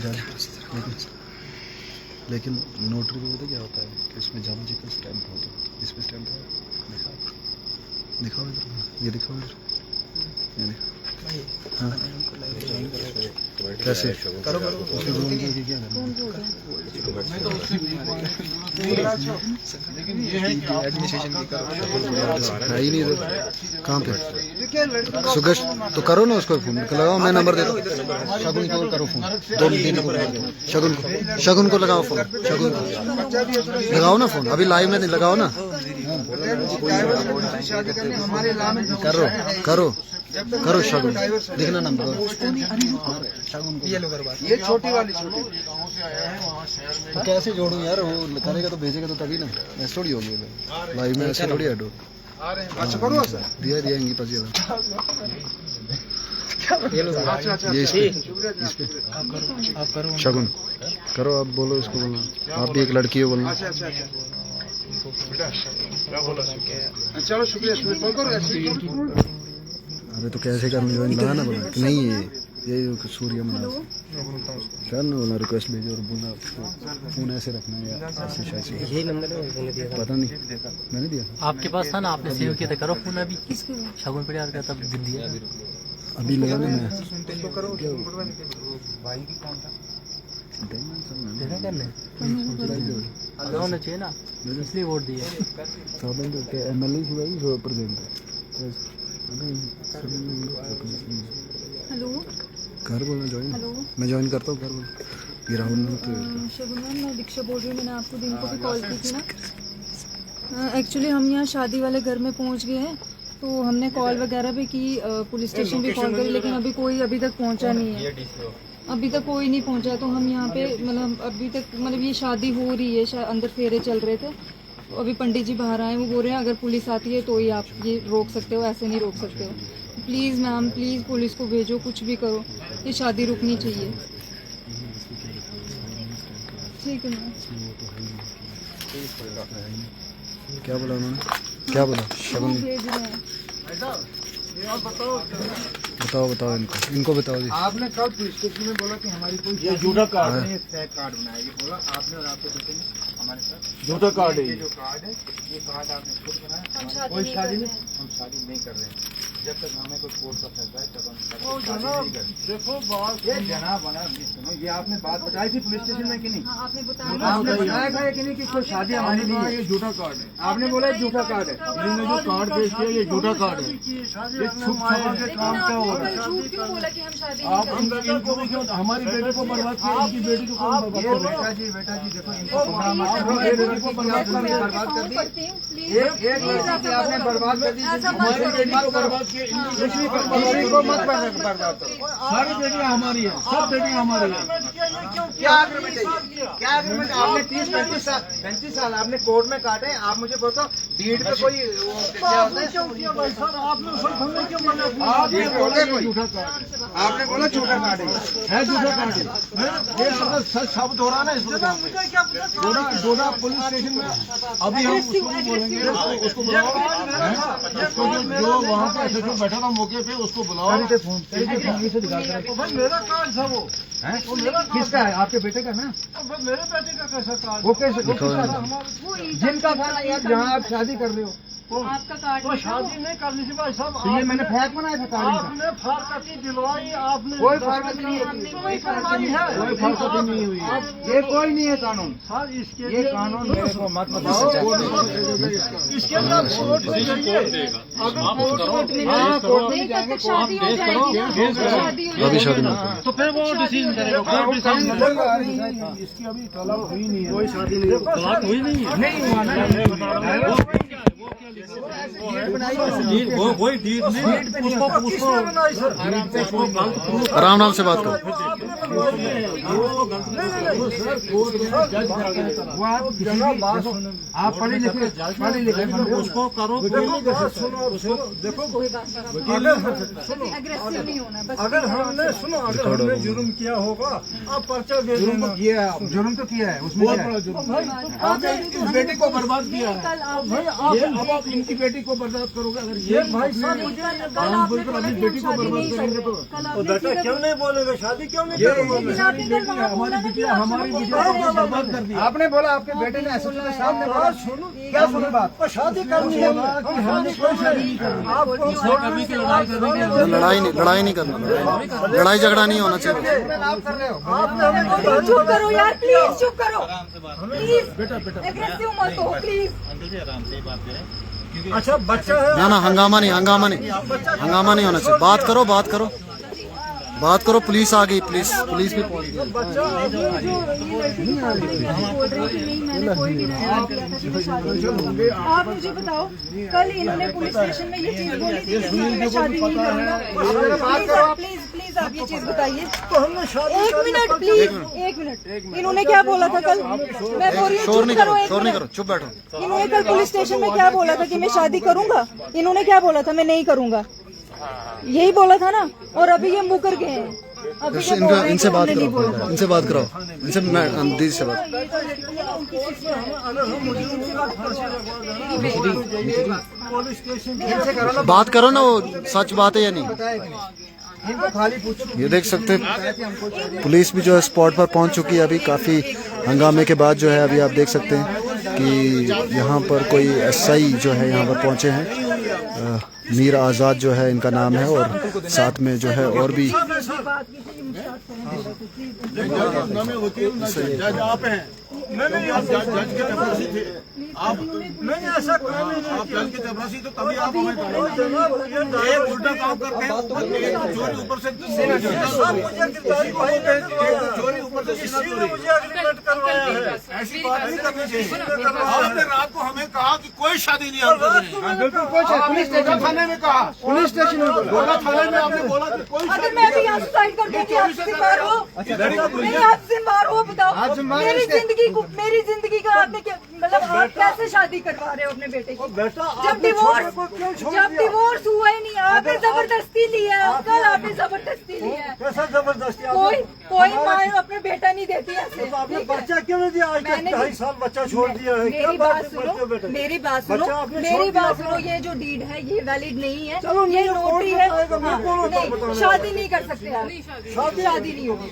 लेकिन नोटरी में पता क्या होता है कि इसमें जज जी का स्टैंप होता है। इस पर स्टैंप है, दिखाओ इधर, ये दिखाओ इधर, ये दिखाओ। हाँ कैसे करो उसके रूम के क्या लेकिन ये है कि एडमिनिस्ट्रेशन की है ही नहीं इधर। कहाँ पे सुगेश तो करो ना उसको फोन लगाओ, मैं नंबर देता हूँ। शगुन को करो फोन, 2-3 को शगुन को लगाओ फोन, शगुन को लगाओ ना फोन, अभी लाइव में नहीं लगाओ ना। करो करो करो शगुन, देखना नंबर शगुन को। ये छोटी वाली छोटी गाँव से आया है, वहाँ शहर में तो कैसे जोड़ूं यार, वो करेगा तो भेजेगा तो तभी ना, ऐसे थोड़ी होगी लाइव में, ऐसे थोड़ी ऐड हो। आ रहे हैं। अच्छा करो सर, दिया दिएंगी पास ये अच्छा इस पे आप करो शगुन करो, आप बोलो उसको, बोलना आप भी एक लड़की हो, बोलना। अच्छा चलो शुक्रिया, करो। अरे तो कैसे करना, ज्वाइन लगा ना, बोला कि नहीं ये सूर्य मना करना, बोला रिक्वेस्ट भेजो और बोला फोन ऐसे रखना है या ऐसे शायद। यही नंबर है, पता नहीं, मैंने दिया आपके पास था ना, आपने सेव किया था, करो फोन अभी। शगुन पे याद करता तब दिया अभी लगाना मैं देखा करने होना चाहिए ना, इसलिए वोट दिया। MLA की भाई जो प्रेजेंट है। हेलो घर बोलना ज्वाइन, हेलो मैं ज्वाइन करता हूँ घर बोल। ये राहुल ने तो शगुन मैम, मैं दीक्षा बोल रही हूँ। मैंने आपको दिन को भी कॉल की थी ना। एक्चुअली हम यहाँ शादी वाले घर में पहुँच गए हैं, तो हमने कॉल वगैरह भी की, पुलिस स्टेशन भी कॉल करी, लेकिन अभी कोई अभी तक पहुँचा नहीं है। अभी तक कोई नहीं पहुँचा, तो हम यहाँ पे मतलब अभी तक मतलब ये शादी हो रही है, अंदर फेरे चल रहे थे, तो अभी पंडित जी बाहर आए, वो बोल रहे हैं अगर पुलिस आती है तो ही आप ये रोक सकते हो, ऐसे नहीं रोक सकते हो। प्लीज़ मैम, प्लीज़ पुलिस को भेजो, कुछ भी करो, ये शादी रुकनी चाहिए। ठीक है मैम। क्या बोला उन्होंने, क्या बोला शगुन? भेज रहे हैं। बताओ बताओ इनको बताओ जी। आपने कब पुलिस स्टेशन में बोला कि हमारी कोई ये झूठा कार्ड है, ने फेक कार्ड बनाया, ये बोला आपने और आपके बेटे ने हमारे साथ। झूठा कार्ड है ये जो कार्ड है, ये कार्ड आपने खुद बनाया। हम कोई शादी शादी नहीं नहीं, हम शादी नहीं कर रहे हैं। जब तक हमें कोई कोर्ट का फैसला है तब हम शादी नहीं कर रहे। देखो बात ये जनाब बना सुनो, ये आपने बात बताई थी पुलिस स्टेशन में कि नहीं? हाँ, आपने बताया आपने बताया था कि नहीं कि कोई शादी हमारी नहीं है? ये झूठा कार्ड है। आपने बोला ये झूठा कार्ड है। इन्होंने जो कार्ड पेश किया ये झूठा कार्ड है। ये छुप छुपा के काम क्या हो रहा है? झूठ क्यों बोला कि हम शादी आप इनको भी क्यों, हमारी बेटी को बर्बाद किया, इनकी बेटी को कौन बर्बाद कर रहा है? बेटा जी देखो, इनको बेटी को बर्बाद कर दी। एक लड़की आपने बर्बाद कर दी, हमारी बेटी को बर्बाद किया, इनकी किसी को मत बर्बाद करो। सारी बेटियां हमारी है, सब बेटियां हमारी है। क्या एग्रीमेंट है? क्या एग्रीमेंट? आपने 30-35 साल आपने कोर्ट में काटे। आप मुझे बताओ डीड पे कोई क्या होता है? आपने बोला कोई झूठा कार्ड आपने बोला झूठा कार्ड है, झूठा कार्ड है। ये अगर सच साबित हो रहा है ना इस वजह से डोडा पुलिस स्टेशन में अभी हम उसको भी बोलेंगे, उसको बुलाओ, उसको जो वहाँ पे SHO बैठा था मौके पे उसको बुलाओ। मेरा कार्ड था वो किसका है? आपके बेटे का ना? मेरे बेटे का कैसा कार्ड? वो कैसे जिनका कार्ड यार, जहाँ आप शादी कर रहे हो आपका कार्ड तो शादी नहीं करनी थी भाई साहब। तो ये मैंने फेक बनाया था कार्ड का। आपने फारकती दिलवाई, आपने कोई फारकत नहीं है, कोई फारकती नहीं हुई है। ये कोई नहीं है कानून। सर इसके ये कानून मेरे को मत बताओ। इसके अंदर कोर्ट में जाइए, अगर कोर्ट में हाँ, कोर्ट में तब तक शादी हो जाएगी ना, शादी हो अभी जाएगी। शादी मत तो फिर वो डिसीजन करेगा, कोर्ट डिसीजन करेगा। इसकी अभी तलाक हुई नहीं है। कोई शादी नहीं, तलाक हुई नहीं है। नहीं हुआ ना। आराम आराम से बात करो। आप पढ़े लिखे उसको करो। देखो एग्रेसिव नहीं होना बस। अगर हमने जुर्म किया होगा आप पर्चा दे देना। जुर्म तो किया है, उसमें क्या है? आपने इस बेटी को बर्बाद किया है भाई। अब आप इनकी बेटी को बर्बाद करोगे। अगर ये भाई साहब अपनी बेटी को बर्बाद करेंगे तो बेटा क्यों नहीं बोलेगा? शादी क्यों नहीं करोगे? हमारी बिटिया को बर्बाद कर दिया। आपने बोला आपके बेटे ने एसएसपी के सामने बोला, सुनो क्या सुनी बात? शादी करनी है। हमने कोई शादी नहीं करनी। लड़ाई नहीं करना, लड़ाई झगड़ा नहीं होना चाहिए। आप कर रहे हो। चुप करो यार, प्लीज चुप करो प्लीज। एग्रेसिव मत हो प्लीज। अच्छा बच्चा है ना हंगामा नहीं होना चाहिए। बात करो। पुलिस आ गई, पुलिस भी पहुंच गई। आप मुझे बताओ, कल इन्होंने पुलिस स्टेशन में ये चीज बोली थी कि मैं शादी नहीं करूंगा। प्लीज आप ये चीज बताइए। तो हमने शादी। एक मिनट प्लीज, एक मिनट। इन्होंने क्या बोला था कल? मैं बोल रही हूँ शोर नहीं करो, चुप बैठो। इन्होंने कल पुलिस स्टेशन में क्या बोला था कि मैं शादी करूंगा? इन्होंने क्या बोला था? मैं नहीं करूंगा, यही बोला था ना। और अभी ये मुकर गए हैं। अभी ये बोल रहे हैं इनसे कि बात हमने नहीं बोला। करो, इनसे बात कराओ, इनसे दीदी से बात। पुलिस स्टेशन बात करो ना, वो सच बात है या नहीं? इनको खाली पूछो। ये देख सकते हैं पुलिस भी जो है स्पॉट पर पहुंच चुकी है। अभी काफ़ी हंगामे के बाद जो है अभी आप देख सकते हैं कि यहाँ पर कोई एसआई जो है यहाँ पर पहुंचे हैं। मीर आज़ाद जो है इनका नाम है, और साथ में जो है और भी जज आप हैं। नहीं आप जज के चपरासी थे आप। नहीं ऐसा कोई नहीं। आप जज के चपरासी तो तभी आप हमें एक उल्टा काम करते हैं। चोरी ऊपर से चोरी ऊपर से मुझे एग्रीमेंट करवाया है। ऐसी बात नहीं करनी चाहिए। आपने रात को हमें कहा कि कोई शादी नहीं होगी। पुलिस स्टेशन थाने में कहा, पुलिस स्टेशन में बोला, थाने में आपने बोला कि कोई अगर मैं भी यहाँ सुसाइड कर दूंगी, आप जिम्मेदार हो? नहीं, आप जिम्मेदार हो? बताओ। मेरी जिंदगी का आपने क्या मतलब? आप कैसे शादी करवा रहे हो अपने बेटे की? जब डिवोर्स हुआ ही नहीं, आपने जबरदस्ती लिया है। कल आपने जबरदस्ती लिया है। कैसा जबरदस्ती? कोई माँ अपने बेटा नहीं देती ऐसे। आपने बच्चा क्यों नहीं दिया? आज तक 2.5 साल बच्चा छोड़ दिया है। मेरी बात सुनो। ये जो डीड है ये वैलिड नहीं है, ये नोटरी है। नहीं, शादी नहीं कर सकते आप। शादी नहीं होगी।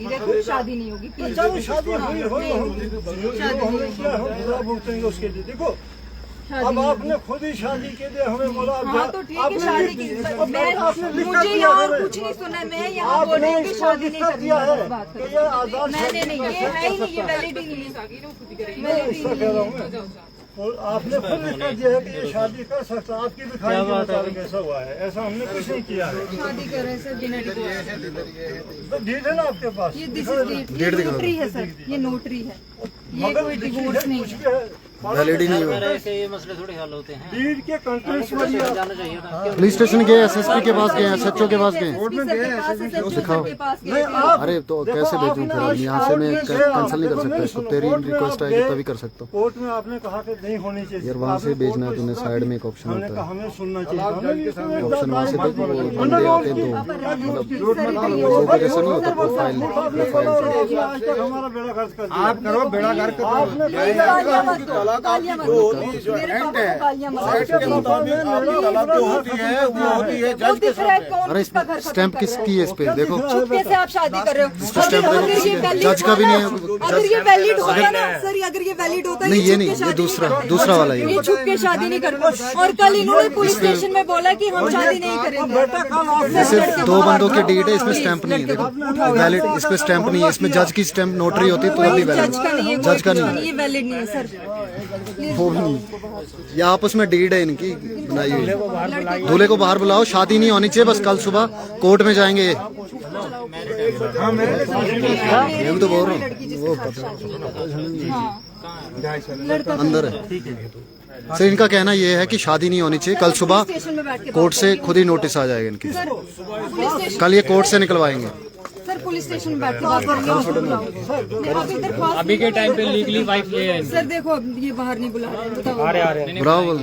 देखो शादी नहीं होगी। चलो शादी भुगतेंगे उसके लिए। देखो अब आपने खुद ही शादी के लिए हमें बोला। हाँ तो ठीक है, शादी की मुझे यहाँ कुछ नहीं सुना। मैं यहाँ बोल रही हूँ कि शादी नहीं करनी है। बात मैंने नहीं, ये है ही नहीं, ये वैलिड ही नहीं है। और आपने खुद लिखा दिया है कि ये शादी कर सकता। आपकी लिखाई के मुताबिक ऐसा हुआ है। ऐसा हमने कुछ नहीं किया है। शादी कर रहे हैं सर बिना डिवोर्स। तो डेट है ना आपके पास? ये नोटरी है सर, ये नोटरी है, ये कोई डिवोर्स नहीं है। वैलिड ही नहीं हुआ। ये मसले थोड़े हल होते हैं। डीड के कंटेंट्स में जाना चाहिए था। पुलिस स्टेशन गए, एसएसपी के पास गए, एसएचओ के पास गए। दिखाओ। अरे तो कैसे भेजूं फिर? अब यहाँ से मैं कैंसिल नहीं कर सकता इसको। तेरी रिक्वेस्ट आएगी तभी कर सकता हूँ। कोर्ट में आपने कहा कि नहीं होनी चाहिए यार वहाँ से भेजना है तूने, साइड में एक ऑप्शन होता है। हमें सुनना चाहिए। ऑप्शन वहाँ से बंदे आते दो, मतलब जैसा नहीं होता प्रोफाइल। आज तक हमारा बेड़ा गर्क कर दिया। आप करो बेड़ा गर्क करो। अरे इसमें स्टैंप किसकी है इस पे? देखो चुपके से आप शादी कर रहे हो। जज का भी नहीं है। अगर ये वैलिड होता ना सर, अगर ये वैलिड होता नहीं ये नहीं, ये दूसरा वाला ये छुप के शादी नहीं करते। और कल इन्होंने पुलिस स्टेशन में बोला कि हम शादी नहीं करेंगे। जैसे 2 बंदों के डीड है, इसमें स्टैंप नहीं है। देखो वैलिड, इस पे स्टैंप नहीं है। इसमें जज की स्टैंप नोटरी होती है तो अभी वैलिड। जज का नहीं है, ये वैलिड नहीं है सर। वो भी नहीं। ये आपस में डीड है इनकी बनाई हुई। दूल्हे को बाहर बुलाओ, शादी नहीं होनी चाहिए। बस कल सुबह कोर्ट में जाएंगे। ये भी तो बोल रहा हूँ। वो लड़का अंदर है। सर इनका कहना ये है कि शादी नहीं होनी चाहिए, कल सुबह स्टेशन में बैठ के कोर्ट से खुद ही नोटिस आ जाएगा इनकी, पुलिस स्टेशन कल ये कोर्ट से निकलवाएंगे। सर पुलिस स्टेशन में बैठ के बात करेंगे। आप इधर पास अभी के टाइम पे लीगली वाइफ ले आए। सर देखो अब ये बाहर नहीं बुला रहे, बताओ। ब्रावो बोल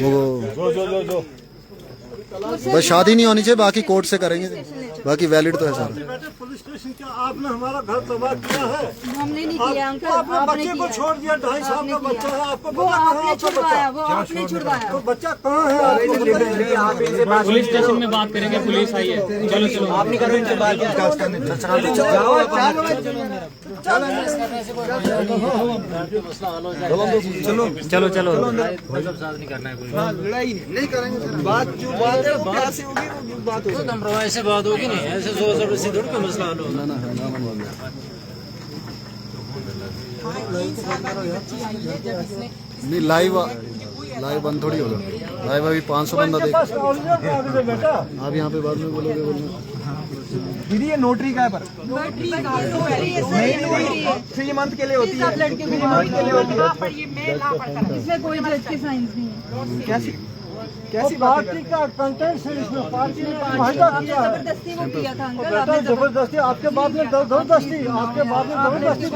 वो बस शादी नहीं होनी चाहिए, बाकी कोर्ट से करेंगे, बाकी वैलिड तो है सारा। पुलिस स्टेशन क्या आपने हमारा घर तबाह किया है? हमने नहीं किया अंकल, आपने बच्चे को छोड़ दिया, 2.5 साल का बच्चा है, आपको वो आपने छुड़वाया, वो आपने छुड़वाया। तो बच्चा कहाँ है? पुलिस स्टेशन में बात करेंगे, पुलिस आई है। चलो चलो आप नहीं करो इनसे बात, चलो चलो लड़ाई नहीं करेंगे सर, बात जो बात है वो कैसे होगी, वो बात होगी ऐसे बात होगी नहीं, ऐसे 100 से थोड़ी कोई मसला हल होगा। नहीं लाइव बंद थोड़ी होगा, लाइव अभी 500 बंदा देख। आप यहाँ पे बाद में बोलोगे दीदी ये नोटरी का है पर नहीं 3 मंथ के लिए होती है, लड़के 3 मंथ के लिए होती है। इसमें कोई जज के साइंस नहीं है। कैसी पार्टी का कंटेंट है इसमें, पार्टी ने फायदा किया है। जबरदस्ती वो किया था अंकल, बेटा जबरदस्ती आपके बाप ने जबरदस्ती आपके बाप ने जबरदस्ती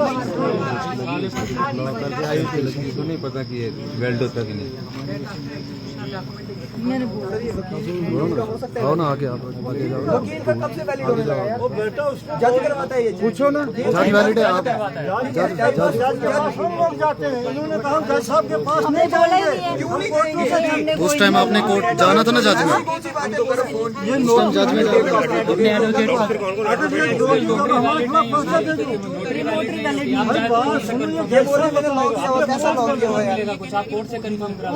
नहीं पता कि ये वेल्ड होता कि नहीं। मैंने बोला आओ ना आगे, आप आगे जाओ। वकील का कब से वैलिड होने लगा यार? वो बेटा उसको जज करवाता है ये, पूछो ना, जज वैलिड है, आप हम लोग जाते हैं, इन्होंने कहा जज साहब के पास हमने नहीं बोला ही जाएंगे। नहीं है। क्यों नहीं जाएंगे? उस टाइम आपने कोर्ट जाना था ना जज में, कौन सी बात है? उस टाइम जज में जाना था। ये बोल रहे मैंने लॉ किया हुआ, कैसा लॉ किया हुआ है? कुछ आप कोर्ट से कंफर्म करा।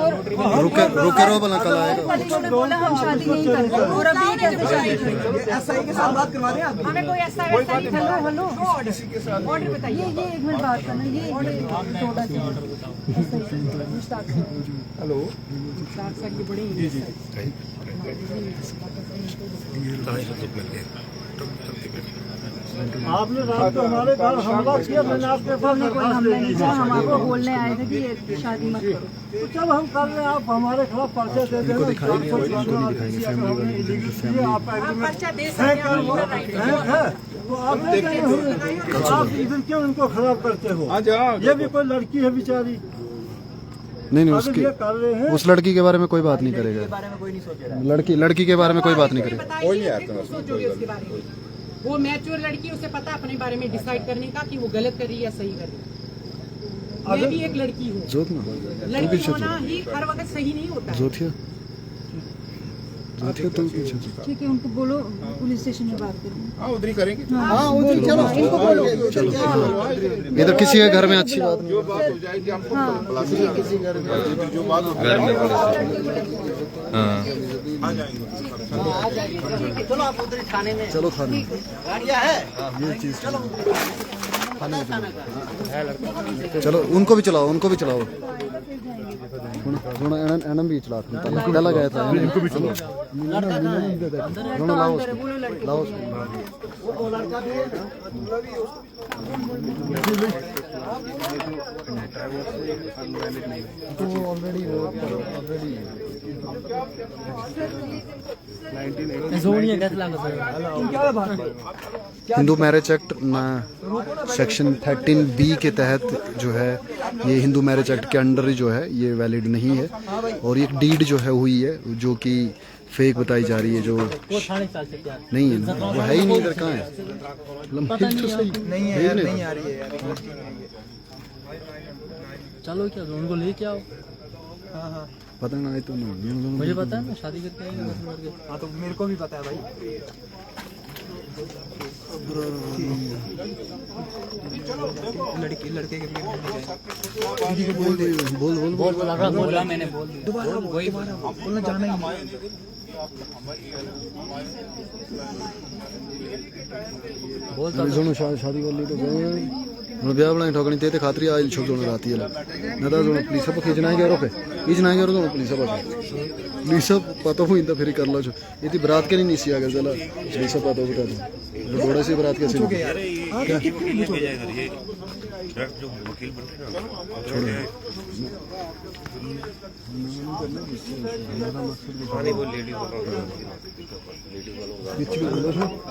रुके रहो भला, कल आएगा। उन्होंने बोला हम शादी नहीं करते और अभी ये कैसे शादी करेंगे? एसआई के साथ बात करवा दें आप? हमें कोई ऐसा हेलो ऑर्डर बताइए, ये 1 मिनट बात करना, ये थोड़ा सा हेलो आपने रात को हमारे घर हमला किया, मैंने आपके पास कोई हमला नहीं किया, हम आपको बोलने आए थे कि ये शादी मत करो। तो चल हम कर रहे हैं, आप हमारे खिलाफ पर्चा दे देना। आप तो आप ले गए हो, आप इधर क्यों इनको खराब करते हो? ये भी कोई लड़की है बेचारी, नहीं उसकी, ये कर रहे हैं। उस लड़की के बारे में कोई बात नहीं करेगा, लड़की के बारे में कोई बात नहीं करेगा। वो मैच्योर लड़की, उसे पता अपने बारे में डिसाइड करने का कि वो गलत कर रही है या सही कर रही है। मैं भी एक लड़की हूँ, लड़की होना ही हर वक्त सही नहीं होता है। ठीक है, उनको बोलो पुलिस स्टेशन में बात करेंगे। उधर ही करेंगे। हाँ उधर चलो, इनको बोलो। इधर किसी के घर में अच्छी बात नहीं, जो बात हो जाएगी हमको किसी घर में जो बात हो चलो आप उधर थाने में, चलो थाने ये चीज चलो, उनको भी चलाओ एनम भी चला पहला गया था, इनको भी चलाओ, लाओ Hindu marriage act section 13B के तहत जो है, ये हिंदू मैरिज एक्ट के अंडर जो है ये वैलिड नहीं है, और ये डीड जो है हुई है जो कि फेक बताई जा रही है, जो नहीं है, वो है ही नहीं, इधर कहाँ है, नहीं है यार, नहीं आ रही है यार। चलो क्या उनको लेके आओ। हाँ पता नहीं तो मुझे पता है ना, शादी करके आएंगे। हाँ तो मेरे को भी पता है भाई। लड़के के बोला मैंने, दोबारा बोलना जाना ही नहीं। शादी कर ली तो ब्याह बनाई ठोकनी ते खातरी आज छोड़ दोनों राती है ना तो दोनों पुलिस पर खींचना है पे खींचना है दोनों पुलिस पता हुई तो फिर कर लो जो ये बारात के नहीं सी अगर चला पुलिस पता बता दो घोड़ा से बारात कैसे निकली? अरे ये वकील भेजा इधर, ये डायरेक्ट जो वकील बन रहे हैं ना, छोड़े खाने वो लेडीज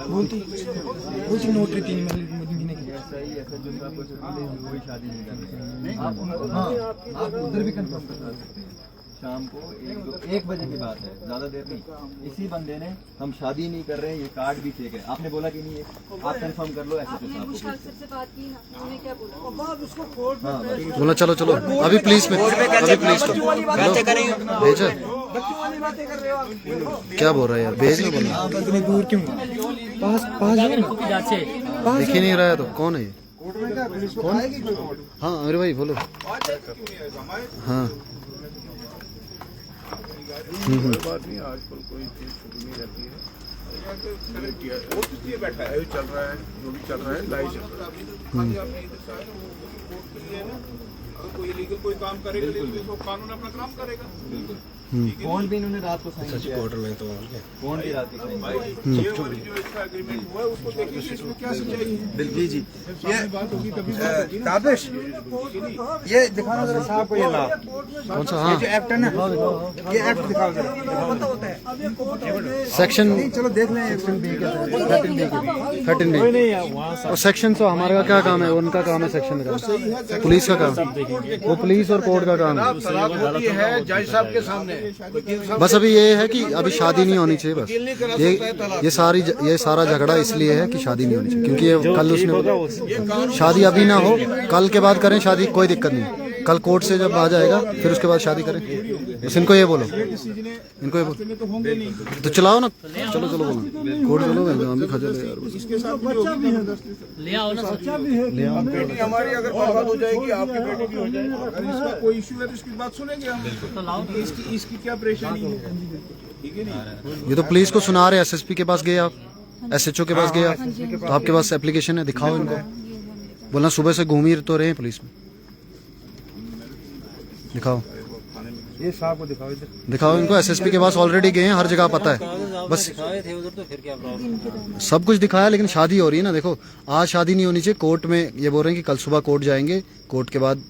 बोलती नोटरी 3 महीने की शादी नहीं करनी। आप उधर भी कंफर्म कर सकते हैं। शाम को 1 बजे की बात है, ज्यादा देर नहीं। इसी बंदे ने हम शादी नहीं कर रहे हैं, ये कार्ड भी फेक है, आपने बोला कि नहीं है, आप कंफर्म कर लो। ऐसे से बात की ना, उन्होंने क्या बोला? बोला चलो चलो अभी पुलिस में, अभी पुलिस में भेजा। क्या बोल रहा है यार, भेज ना बोला। इतनी दूर क्यों? दिख ही नहीं रहा है तो कौन है ये? कौन? हाँ अरे भाई बोलो। हाँ बात नहीं, आजकल कोई चीज छुपी नहीं रहती है। वो किस लिए बैठा है, चल रहा है जो भी चल रहा है, लाइव चल रहा है। कोई लीगल कोई काम करेगा, तो कानून अपना काम करेगा। बिल्कुल। फोन भी इन्होंने रात को साइन किया, फोन भी रात को साइन किया। जो इसका एग्रीमेंट हुआ है उसको देखिए, इसमें क्या सच्चाई है। बिल्कुल जी। ये बात होगी तभी ताबिश ये दिखाना जरा साहब को, ये ला कौन सा? हाँ ये जो एक्ट है ना, ये एक्ट दिखाओ जरा। पता होता है सेक्शन, चलो देख लें। सेक्शन बी क्या है? 13 बी। और सेक्शन तो हमारे का क्या काम है, उनका काम है सेक्शन का, पुलिस का काम, वो पुलिस और कोर्ट का काम है। जज साहब के सामने बस अभी ये है कि अभी शादी नहीं होनी चाहिए, बस ये सारा झगड़ा इसलिए है कि शादी नहीं होनी चाहिए, क्योंकि ये कल उसने शादी अभी ना हो, कल के बाद करें शादी, कोई दिक्कत नहीं। कल कोर्ट से जब आ जाएगा फिर उसके बाद शादी करें। बस इनको ये बोलो, इनको ये बोलो तो चलाओ ना, चलो चलो बोलो कोर्ट चलो, हम भी खजल है यार। ले आओ ना, बेटी हमारी अगर बर्बाद हो जाएगी, आपकी बेटी भी हो जाएगी। अगर इसका कोई इशू है तो इसकी बात सुनेंगे हम। इसकी क्या परेशानी है, ठीक है नहीं? ये तो पुलिस को सुना रहे, एसएसपी के पास गए आप, एसएचओ के पास गए आप, तो आपके पास एप्लीकेशन है, दिखाओ इनको। बोलना सुबह से घूम ही तो रहे हैं पुलिस में, दिखाओ। ये साहब को दिखाओ, इधर दिखाओ इनको, एसएसपी के पास ऑलरेडी गए हैं, हर जगह पता है। बस थे उधर, तो फिर क्या प्रॉब्लम? सब कुछ दिखाया, लेकिन शादी हो रही है ना। देखो आज शादी नहीं होनी चाहिए, कोर्ट में ये बोल रहे हैं कि कल सुबह कोर्ट जाएंगे, कोर्ट के बाद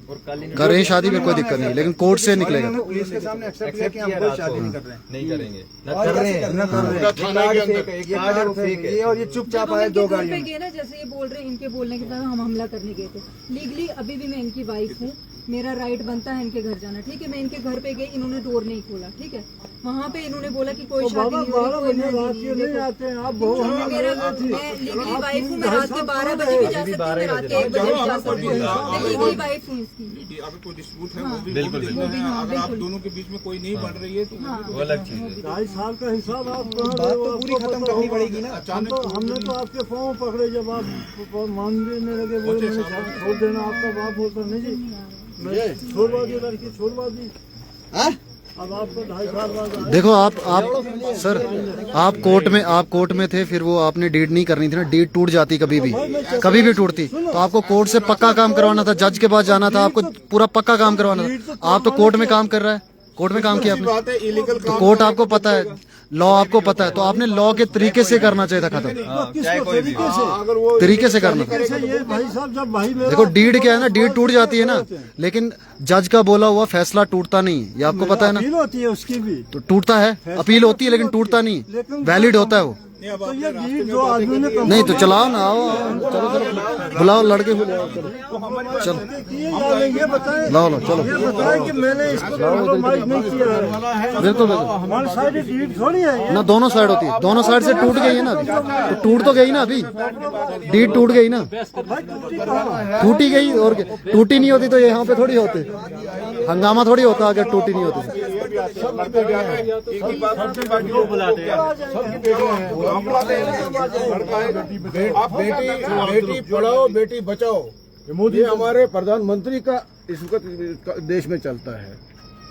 कर रहे हैं शादी में, कोई दिक्कत नहीं, लेकिन कोर्ट से निकलेगा। पुलिस के सामने एक्सेप्ट किया कि हम कोई शादी नहीं कर रहे हैं, नहीं करेंगे, ये और ये चुपचाप आए 2 गाड़ियों में। ना जैसे ये बोल रहे हैं, इनके बोलने के बाद हम हमला करने गए थे। लीगली अभी भी मैं इनकी वाइफ हूँ, मेरा राइट बनता है इनके घर जाना, ठीक है। मैं इनके घर पे गई, इन्होंने डोर नहीं खोला, ठीक है। वहाँ पे इन्होंने बोला कि कोई शादी नहीं हो रही, मैं लीगली वाइफ हूँ, मैं रात के 12 बजे भी जा सकती हूँ, मैं रात के 1 बजे भी जा सकती हूँ, मैं लीगली वाइफ हूँ इसकी। अगर कोई डिस्प्यूट है वो भी अगर आप दोनों के बीच में कोई नहीं बन रही है तो वो अलग चीज है। 2.5 साल का हिसाब आप बात तो पूरी खत्म करनी पड़ेगी ना। हमने तो आपके पाँव पकड़े जब आप मानने लगे, बोले मैंने छोड़ देना, आपका बाप बोलता नहीं जी छोड़वा दी लड़की, छोड़वा दी। अब आपको 2.5 साल बाद देखो आप सर, आप कोर्ट में थे, फिर वो आपने डीड नहीं करनी थी ना, डीड टूट जाती कभी भी टूटती, तो आपको कोर्ट से पक्का काम करवाना था, जज के पास जाना था, आपको पूरा पक्का काम करवाना था। आप तो कोर्ट में काम कर रहा है, कोर्ट में काम किया आपने, तो कोर्ट आपको पता है, लॉ आपको पता है, तो आपने लॉ के तरीके से करना चाहिए था खत्म, तरीके से करना था। भाई साहब जब भाई देखो डीड क्या है ना, डीड टूट जाती है ना, लेकिन जज का बोला हुआ फैसला टूटता नहीं है, ये आपको पता है ना। होती है उसकी भी, तो टूटता है, अपील होती है लेकिन टूटता नहीं, वैलिड होता है वो। तो ये डीड जो आदमी ने नहीं तो चलाओ ना, आओ चलो चलो बुलाओ, लड़के बुलाओ, चलो ये बताएं, लाओ लो, चलो ये बताएं कि मैंने इसको कॉम्प्रोमाइज नहीं किया है। बिल्कुल हमारी साइड डीड थोड़ी है ना, दोनों साइड होती है, दोनों साइड से टूट गई है ना अभी, तो टूट तो गई ना अभी, डीड टूट गई ना, टूटी गई, और टूटी नहीं होती तो यहाँ पे थोड़ी होते, हंगामा थोड़ी होता अगर टूटी नहीं होती। बेटी पढ़ाओ बेटी बचाओ, ये हमारे प्रधानमंत्री का इस वक्त देश में चलता है।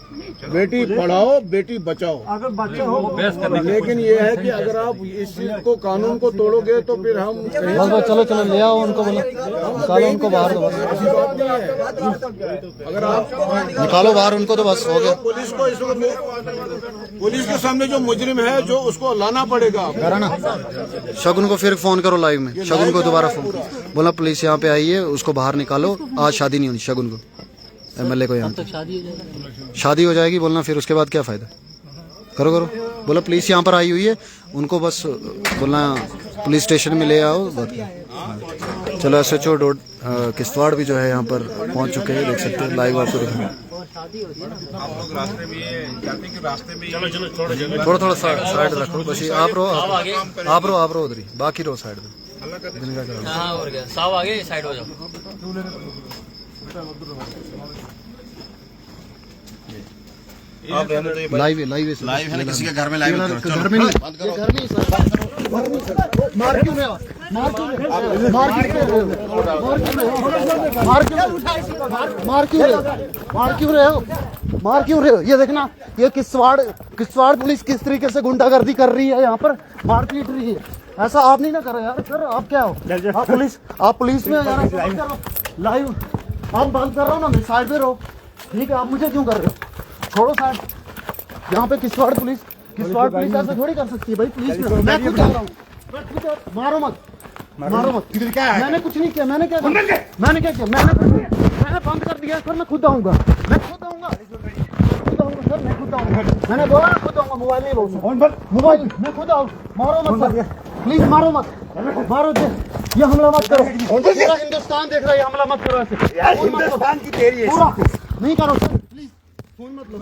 बेटी पढ़ाओ बेटी बचाओ। अगर बच्चा हो लेकिन ये है कि अगर आप इस चीज को कानून को तोड़ोगे तो फिर हम बस बस चलो चलो ले आओ उनको, बोलो निकालो उनको बाहर, तो बस ऐसी बात नहीं है। अगर आप निकालो बाहर उनको, तो बस हो गया। पुलिस को पुलिस के सामने जो मुजरिम है जो उसको लाना पड़ेगा। करा ना, शगुन को फिर फोन करो लाइव में, शगुन को दोबारा फोन बोला पुलिस यहाँ पे आई है, उसको बाहर निकालो, आज शादी नहीं होनी शगुन को, MLA को यहाँ शादी हो जाएगी बोलना, फिर उसके बाद क्या फायदा। करो करो, बोला पुलिस यहाँ पर आई हुई है, उनको बस बोलना पुलिस स्टेशन में ले आओ, बात करो। चलो SHO किश्तवाड़ भी जो है यहाँ पर पहुँच चुके हैं, देख सकते हैं लाइव आपको दिखाएंगे। थोड़ा थोड़ा साइड रखो, बस ये आप रहो उधर ही, बाकी रहो साइड में। साहब आगे साइड हो जाओ। लाइव है ना, किसी के घर में लाइव घर में नहीं, घर में मार क्यों रहे हो, मार क्यों रहे हो, ये देखना, ये किश्तवाड़ पुलिस किस तरीके से गुंडागर्दी कर रही है, यहाँ पर मार पीट रही है। ऐसा आप नहीं ना करो यार, सर आप क्या हो, आप पुलिस में लाइव आप बंद कर रहे हो ना, मैं साइड पे रहो, ठीक है। आप मुझे क्यों कर रहे हो, छोड़ो साइड। यहाँ पे किश्तवाड़ पुलिस ऐसा थोड़ी कर सकती है भाई, पुलिस में मैं खुद जा रहा हूँ, मारो मत। मैंने कुछ नहीं किया, मैंने क्या किया, मैंने बंद कर दिया सर, मैं खुद आऊंगा सर, मैं खुद आऊंगा, मैंने बोला ना खुद आऊंगा, मोबाइल नहीं बोलूंगा, मोबाइल मैं खुद आऊँ, मारो मत सर, प्लीज मारो मत, ये हमला मत करो, पूरा हिंदुस्तान देख रहा है, ये हमला मत करो ऐसे, हिंदुस्तान की तेरी है, नहीं करो सर प्लीज, फोन मत लो।